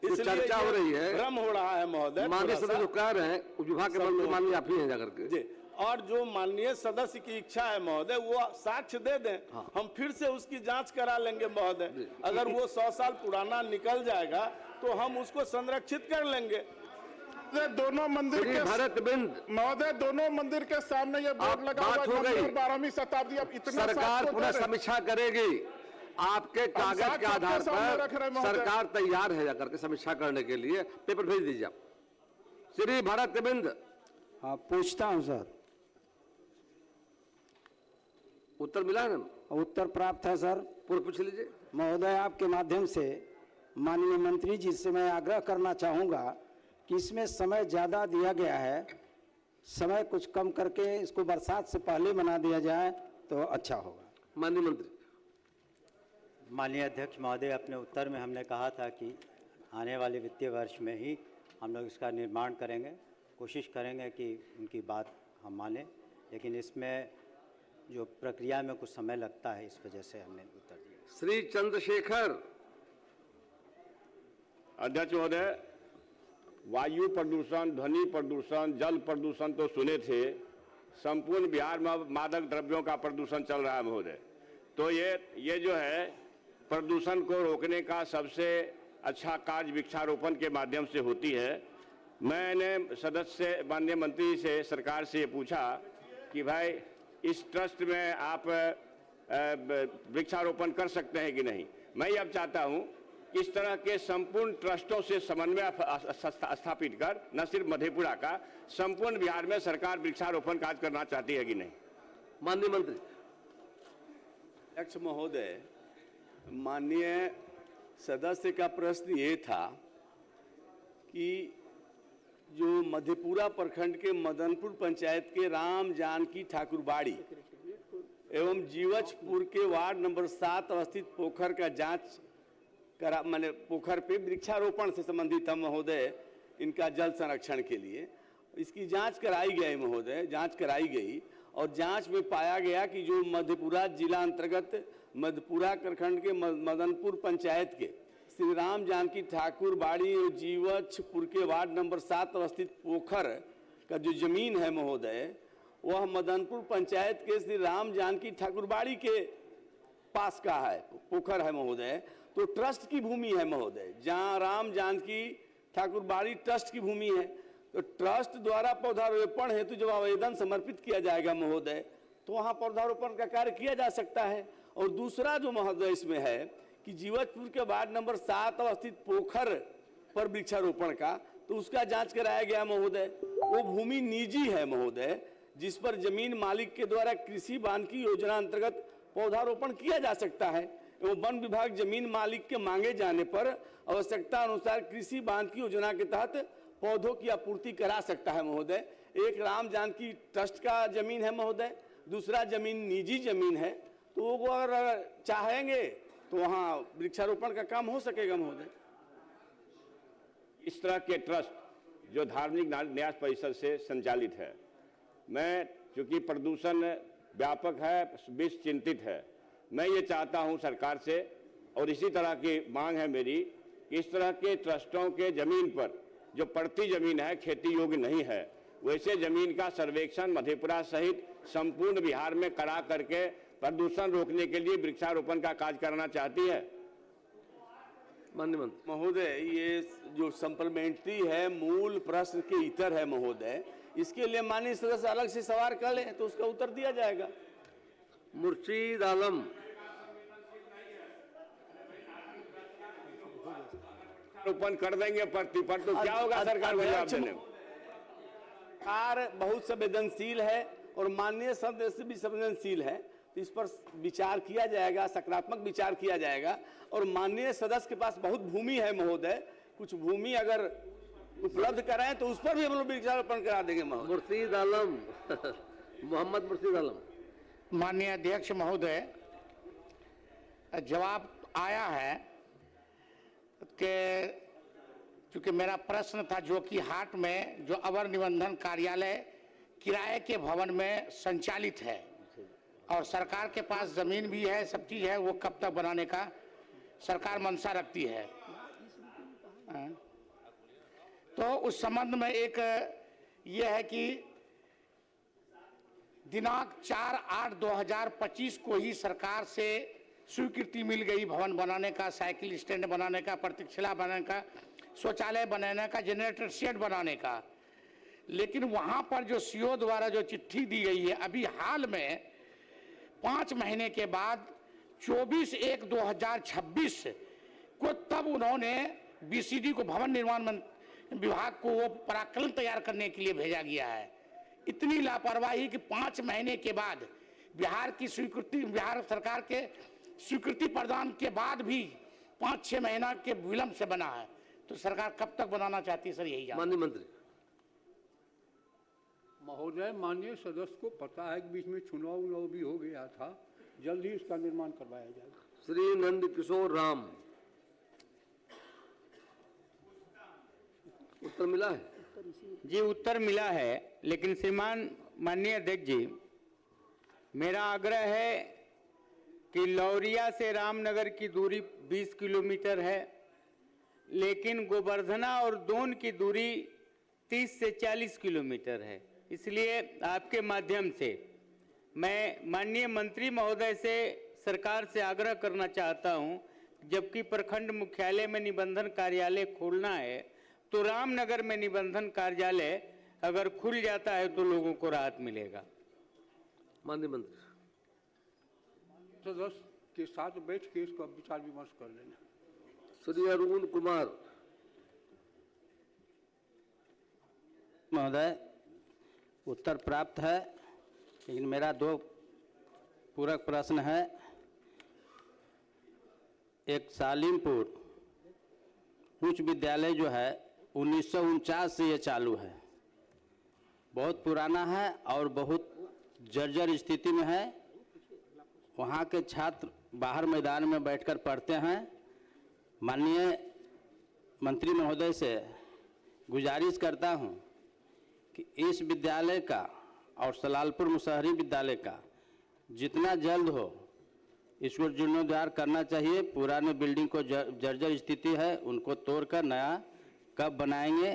इसलिए चर्चा हो रही है, भ्रम हो रहा है महोदय। माननीय सदस्य जो कह रहे हैं विभाग के मंत्री माननीय आप ही हैं जाकर के जी, और जो माननीय सदस्य की इच्छा है महोदय वो साक्ष्य दे दें, हम फिर से उसकी जांच करा लेंगे महोदय। अगर वो 100 साल पुराना निकल जाएगा तो हम उसको संरक्षित कर लेंगे। दोनों मंदिर के महोदय, दोनों मंदिर के सामने ये बोर्ड लगा हुआ है 12वीं शताब्दी। अब इतना सरकार पूरा समीक्षा करेगी, आपके कागज के आधार पर सरकार तैयार है जाकर के समीक्षा करने के लिए। पेपर भेज दीजिए आप। श्री भरत बिंद। हाँ, पूछता हूं सर। उत्तर मिला है? उत्तर प्राप्त है सर। पूछ लीजिए महोदय। आपके माध्यम से माननीय मंत्री जी से मैं आग्रह करना चाहूंगा कि इसमें समय ज्यादा दिया गया है, समय कुछ कम करके इसको बरसात से पहले बना दिया जाए तो अच्छा होगा। माननीय मंत्री। माननीय अध्यक्ष महोदय, अपने उत्तर में हमने कहा था कि आने वाले वित्तीय वर्ष में ही हम लोग इसका निर्माण करेंगे, कोशिश करेंगे कि उनकी बात हम मानें, लेकिन इसमें जो प्रक्रिया में कुछ समय लगता है, इस वजह से हमने उत्तर दिया। श्री चंद्रशेखर। अध्यक्ष महोदय, वायु प्रदूषण, ध्वनि प्रदूषण, जल प्रदूषण तो सुने थे, संपूर्ण बिहार में मादक द्रव्यों का प्रदूषण चल रहा है महोदय। तो ये जो है प्रदूषण को रोकने का सबसे अच्छा कार्य वृक्षारोपण के माध्यम से होती है। मैंने सदस्य से, माननीय मंत्री से, सरकार से ये पूछा कि भाई इस ट्रस्ट में आप वृक्षारोपण कर सकते हैं कि नहीं। मैं अब चाहता हूँ इस तरह के संपूर्ण ट्रस्टों से समन्वय स्थापित कर न सिर्फ मधेपुरा का, संपूर्ण बिहार में सरकार वृक्षारोपण कार्य करना चाहती है कि नहीं। माननीय मंत्री। अध्यक्ष महोदय, माननीय सदस्य का प्रश्न ये था कि जो मधेपुरा प्रखंड के मदनपुर पंचायत के राम जानकी ठाकुरबाड़ी एवं जीवचपुर के वार्ड नंबर 7 अवस्थित पोखर का जांच करा, मैंने पोखर पे वृक्षारोपण से संबंधित था महोदय, इनका जल संरक्षण के लिए इसकी जांच कराई गई महोदय, जांच कराई गई और जांच में पाया गया कि जो मधेपुरा जिला अंतर्गत मधेपुरा प्रखंड के मदनपुर पंचायत के श्री राम जानकी ठाकुर बाड़ी जीवचपुर के वार्ड नंबर 7 अवस्थित पोखर का जो जमीन है महोदय, वह मदनपुर पंचायत के श्री राम जानकी ठाकुर बाड़ी के पास का है, पोखर है महोदय। तो ट्रस्ट की भूमि है महोदय, जहाँ राम जानकी ठाकुर बाड़ी ट्रस्ट की भूमि है। तो ट्रस्ट द्वारा पौधारोपण हेतु जब आवेदन समर्पित किया जाएगा महोदय, तो वहाँ पौधारोपण का कार्य किया जा सकता है। और दूसरा जो महोदय इसमें है कि जीवचपुर के वार्ड नंबर 7 अवस्थित पोखर पर वृक्षारोपण का, तो उसका जांच कराया गया महोदय। वो भूमि निजी है महोदय, जिस पर जमीन मालिक के द्वारा कृषि वानिकी योजना अंतर्गत पौधारोपण किया जा सकता है एवं वन विभाग जमीन मालिक के मांगे जाने पर आवश्यकता अनुसार कृषि वानिकी योजना के तहत पौधों की आपूर्ति करा सकता है महोदय। एक राम जानकी ट्रस्ट का जमीन है महोदय, दूसरा जमीन निजी जमीन है, तो वो अगर चाहेंगे तो वहाँ वृक्षारोपण का काम हो सकेगा महोदय। इस तरह के ट्रस्ट जो धार्मिक न्यास परिषद से संचालित है, मैं चूंकि प्रदूषण व्यापक है, विश्व चिंतित है, मैं ये चाहता हूं सरकार से और इसी तरह की मांग है मेरी कि इस तरह के ट्रस्टों के जमीन पर जो पड़ती जमीन है, खेती योग्य नहीं है, वैसे जमीन का सर्वेक्षण मधेपुरा सहित संपूर्ण बिहार में करा करके प्रदूषण रोकने के लिए वृक्षारोपण का कार्य करना चाहती है। महोदय, ये जो सप्लीमेंट्री है, मूल प्रश्न के इतर है महोदय, इसके लिए माननीय सदस्य अलग से सवाल कर लें तो उसका उत्तर दिया जाएगा। मुर्शीद आलम। वृक्षारोपण कर देंगे प्रतिपक्ष तो क्या होगा सरकार को जवाब देने में? सरकार बहुत संवेदनशील है और माननीय सदस्य भी संवेदनशील है, तो इस पर विचार किया जाएगा, सकारात्मक विचार किया जाएगा। और माननीय सदस्य के पास बहुत भूमि है महोदय, कुछ भूमि अगर उपलब्ध कराएं तो उस पर भी हम लोग वृक्षारोपण करा देंगे महोदय। मुर्शीद आलम मोहम्मद मुर्शीद आलम। माननीय अध्यक्ष महोदय, जवाब आया है कि चूंकि मेरा प्रश्न था जो कि हाट में जो अवर निबंधन कार्यालय किराए के भवन में संचालित है और सरकार के पास जमीन भी है, सब चीज है, वो कब तक बनाने का सरकार मंशा रखती है। तो उस संबंध में एक ये है कि दिनांक 4/8/2025 को ही सरकार से स्वीकृति मिल गई भवन बनाने का, साइकिल स्टैंड बनाने का, प्रतीक्षालय बनाने का, शौचालय बनाने का, जनरेटर शेड बनाने का। लेकिन वहां पर जो सीओ द्वारा जो चिट्ठी दी गई है अभी हाल में 5 महीने के बाद 24/1/2026 को तब उन्होंने बीसीडी को भवन निर्माण विभाग को वो पराकलन तैयार करने के लिए भेजा गया है। इतनी लापरवाही कि 5 महीने के बाद बिहार की स्वीकृति, बिहार सरकार के स्वीकृति प्रदान के बाद भी 5-6 महीना के विलंब से बना है। तो सरकार कब तक बनाना चाहती है सर, यही माननीय मंत्री महोदय। माननीय सदस्य को पता है कि बीच में चुनाव भी हो गया था, जल्द ही इसका निर्माण करवाया जाएगा। श्री नंद किशोर राम। उत्तर मिला है जी? उत्तर मिला है, लेकिन श्रीमान माननीय अध्यक्ष जी, मेरा आग्रह है कि लौरिया से रामनगर की दूरी 20 किलोमीटर है, लेकिन गोवर्धना और दोन की दूरी 30 से 40 किलोमीटर है। इसलिए आपके माध्यम से मैं माननीय मंत्री महोदय से सरकार से आग्रह करना चाहता हूं, जबकि प्रखंड मुख्यालय में निबंधन कार्यालय खोलना है तो रामनगर में निबंधन कार्यालय अगर खुल जाता है तो लोगों को राहत मिलेगा। माननीय मंत्री सदस्य के साथ बैठ के इसका विचार विमर्श कर लेना। श्री अरुण कुमार। महोदय, उत्तर प्राप्त है, लेकिन मेरा 2 पूरक प्रश्न है। एक सालिमपुर उच्च विद्यालय जो है 1949 से ये चालू है, बहुत पुराना है और बहुत जर्जर स्थिति में है। वहाँ के छात्र बाहर मैदान में बैठकर पढ़ते हैं। माननीय मंत्री महोदय से गुजारिश करता हूँ कि इस विद्यालय का और सलालपुर मुसहरी विद्यालय का जितना जल्द हो इसको जीर्णोद्धार करना चाहिए। पुराने बिल्डिंग को जर्जर स्थिति है, उनको तोड़कर नया कब बनाएंगे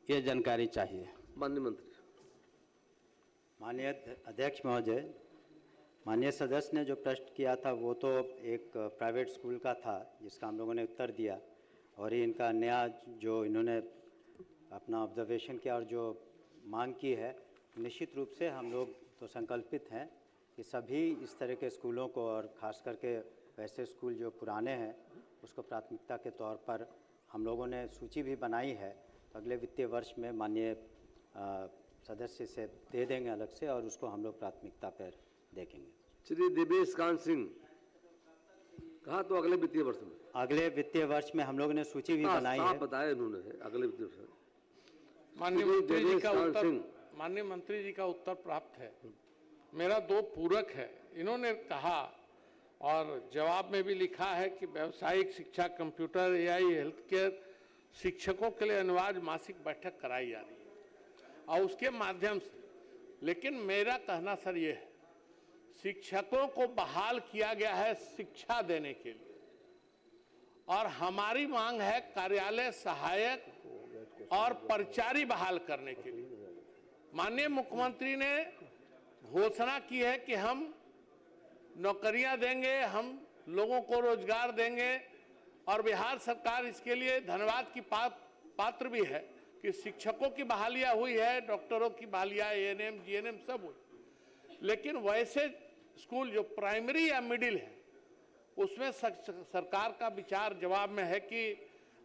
ये जानकारी चाहिए। माननीय मंत्री। माननीय अध्यक्ष महोदय, माननीय सदस्य ने जो प्रश्न किया था वो तो एक प्राइवेट स्कूल का था जिसका हम लोगों ने उत्तर दिया, और ये इनका नया जो इन्होंने अपना ऑब्जर्वेशन किया और जो मांग की है, निश्चित रूप से हम लोग तो संकल्पित हैं कि सभी इस तरह के स्कूलों को और ख़ास करके वैसे स्कूल जो पुराने हैं उसको प्राथमिकता के तौर पर हम लोगों ने सूची भी बनाई है। तो अगले वित्तीय वर्ष में माननीय सदस्य से दे देंगे अलग से और उसको हम लोग प्राथमिकता पर देखेंगे। श्री देवेश कांत सिंह। कहा तो अगले वित्तीय वर्ष में? अगले वित्तीय वर्ष में हम लोग ने सूची भी बनाई है। बताया उन्होंने अगले वित्तीय वर्ष में। माननीय मंत्री जी का उत्तर प्राप्त है। मेरा 2 पूरक है। इन्होंने कहा और जवाब में भी लिखा है कि व्यावसायिक शिक्षा, कंप्यूटर, एआई, हेल्थ केयर शिक्षकों के लिए अनिवार्य मासिक बैठक कराई जा रही है और उसके माध्यम से, लेकिन मेरा कहना सर ये है, शिक्षकों को बहाल किया गया है शिक्षा देने के लिए और हमारी मांग है कार्यालय सहायक और परिचारी बहाल करने के लिए। माननीय मुख्यमंत्री ने घोषणा की है कि हम नौकरियां देंगे, हम लोगों को रोजगार देंगे और बिहार सरकार इसके लिए धन्यवाद की पात्र भी है कि शिक्षकों की बहालियां हुई है, डॉक्टरों की बहालियां, एएनएम, जीएनएम सब हुई। लेकिन वैसे स्कूल जो प्राइमरी या मिडिल है उसमें सरकार का विचार जवाब में है कि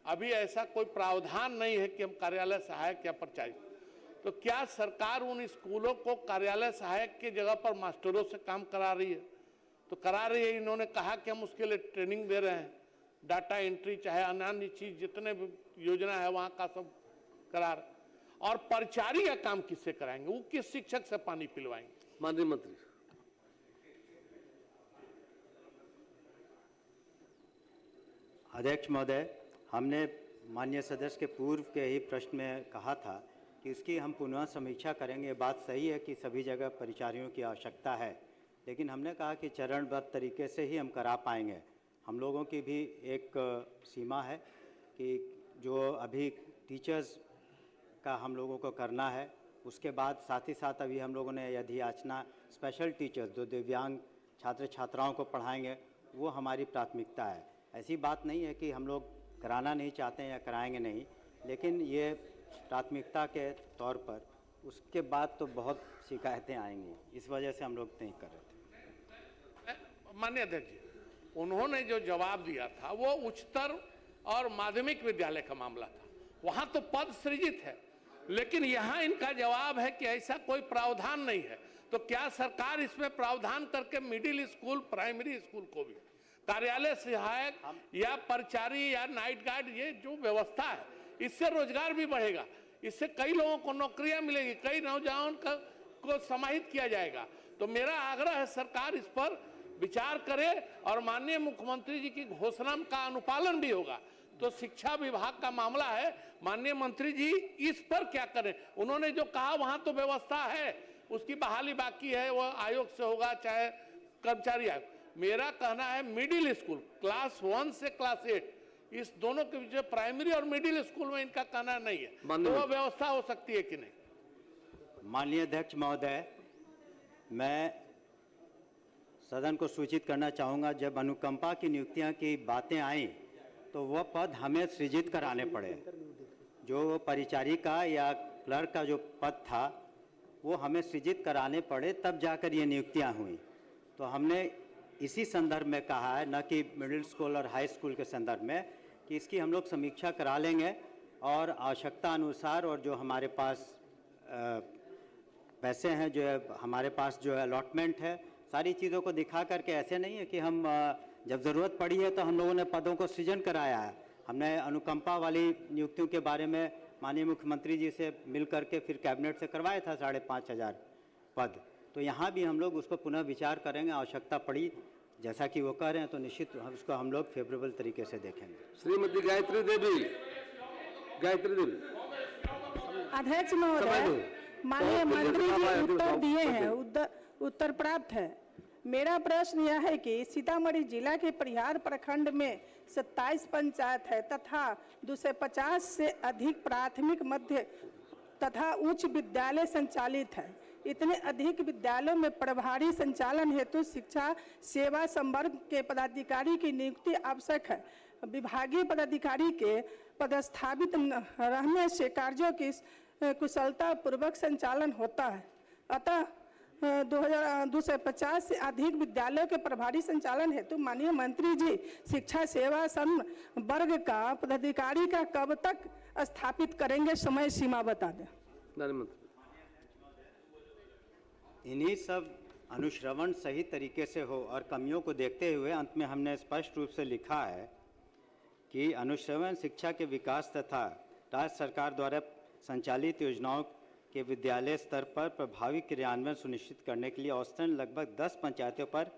अभी ऐसा कोई प्रावधान नहीं है कि हम कार्यालय सहायक या परिचारी, तो क्या सरकार उन स्कूलों को कार्यालय सहायक की जगह पर मास्टरों से काम करा रही है? तो करा रही है। इन्होंने कहा कि हम उसके लिए ट्रेनिंग दे रहे हैं, डाटा एंट्री चाहे अन्य चीज जितने भी योजना है वहाँ का सब करा रहे। और परिचारी का काम किससे कराएंगे? वो किस शिक्षक से पानी पिलवाएंगे? माननीय मंत्री। अध्यक्ष महोदय, हमने माननीय सदस्य के पूर्व के ही प्रश्न में कहा था कि इसकी हम पुनः समीक्षा करेंगे। ये बात सही है कि सभी जगह परिचारियों की आवश्यकता है, लेकिन हमने कहा कि चरणबद्ध तरीके से ही हम करा पाएंगे। हम लोगों की भी एक सीमा है कि जो अभी टीचर्स का हम लोगों को करना है, उसके बाद साथ ही साथ अभी हम लोगों ने यदि याचना स्पेशल टीचर्स जो दिव्यांग छात्र छात्राओं को पढ़ाएंगे, वो हमारी प्राथमिकता है। ऐसी बात नहीं है कि हम लोग कराना नहीं चाहते हैं या कराएंगे नहीं, लेकिन ये प्राथमिकता के तौर पर उसके बाद तो बहुत शिकायतें आएंगी, इस वजह से हम लोग नहीं कर रहे थे। माननीय अध्यक्ष जी, उन्होंने जो जवाब दिया था वो उच्चतर और माध्यमिक विद्यालय का मामला था, वहां तो पद सृजित है, लेकिन यहाँ इनका जवाब है कि ऐसा कोई प्रावधान नहीं है। तो क्या सरकार इसमें प्रावधान करके मिडिल स्कूल, प्राइमरी स्कूल को भी कार्यालय सहायक या परिचारी या नाइट गार्ड, ये जो व्यवस्था है, इससे रोजगार भी बढ़ेगा, इससे कई लोगों को नौकरियां मिलेगी, कई नौजवान को समाहित किया जाएगा। तो मेरा आग्रह है सरकार इस पर विचार करे और माननीय मुख्यमंत्री जी की घोषणा का अनुपालन भी होगा। तो शिक्षा विभाग का मामला है, माननीय मंत्री जी इस पर क्या करें? उन्होंने जो कहा वहां तो व्यवस्था है, उसकी बहाली बाकी है, वो आयोग से होगा चाहे कर्मचारी आयोग। मेरा कहना है मिडिल स्कूल क्लास 1 से क्लास 8, इस दोनों के बीच प्राइमरी और मिडिल स्कूल में इनका कहना नहीं है, तो वो व्यवस्था हो सकती है कि नहीं? माननीय अध्यक्ष महोदय, मैं सदन को सूचित करना चाहूँगा, जब अनुकंपा की नियुक्तियाँ की बातें आई तो वह पद हमें सृजित कराने पड़े। जो परिचारी का या क्लर्क का जो पद था वो हमें सृजित कराने पड़े, तब जाकर ये नियुक्तियाँ हुई। तो हमने इसी संदर्भ में कहा है, न कि मिडिल स्कूल और हाई स्कूल के संदर्भ में, कि इसकी हम लोग समीक्षा करा लेंगे और आवश्यकता अनुसार और जो हमारे पास पैसे हैं, जो है हमारे पास जो अलॉटमेंट है, सारी चीज़ों को दिखा करके, ऐसे नहीं है कि हम जब ज़रूरत पड़ी है तो हम लोगों ने पदों को सृजन कराया है। हमने अनुकंपा वाली नियुक्तियों के बारे में माननीय मुख्यमंत्री जी से मिल करके फिर कैबिनेट से करवाया था 5,500 पद। तो यहाँ भी हम लोग उसको पुनः विचार करेंगे, आवश्यकता पड़ी जैसा कि वो कह रहे हैं तो निश्चित उसको हम लोग फेवरेबल तरीके से देखेंगे। श्रीमती गायत्री देवी। अध्यक्ष महोदय, माननीय मंत्री जी उत्तर दिए हैं, उत्तर प्राप्त है। मेरा प्रश्न यह है कि सीतामढ़ी जिला के परिहार प्रखंड में 27 पंचायत है तथा 250 से अधिक प्राथमिक, मध्य तथा उच्च विद्यालय संचालित है। इतने अधिक विद्यालयों में प्रभारी संचालन हेतु शिक्षा सेवा संवर्ग के पदाधिकारी की नियुक्ति आवश्यक है। विभागीय पदाधिकारी के पदस्थापित रहने से कार्यों की कुशलता पूर्वक संचालन होता है। अतः 250 से अधिक विद्यालयों के प्रभारी संचालन हेतु माननीय मंत्री जी शिक्षा सेवा संवर्ग का पदाधिकारी का कब तक स्थापित करेंगे, समय सीमा बता दें। इन्हीं सब अनुश्रवण सही तरीके से हो और कमियों को देखते हुए अंत में हमने स्पष्ट रूप से लिखा है कि अनुश्रवण शिक्षा के विकास तथा राज्य सरकार द्वारा संचालित योजनाओं के विद्यालय स्तर पर प्रभावी क्रियान्वयन सुनिश्चित करने के लिए औसतन लगभग 10 पंचायतों पर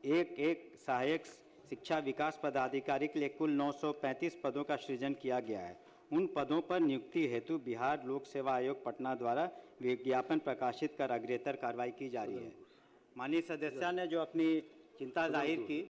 एक सहायक शिक्षा विकास पदाधिकारी के लिए कुल 935 पदों का सृजन किया गया है। उन पदों पर नियुक्ति हेतु बिहार लोक सेवा आयोग पटना द्वारा विज्ञापन प्रकाशित कर अग्रेतर कार्रवाई की जा रही है। माननीय सदस्य ने जो अपनी चिंता जाहिर की,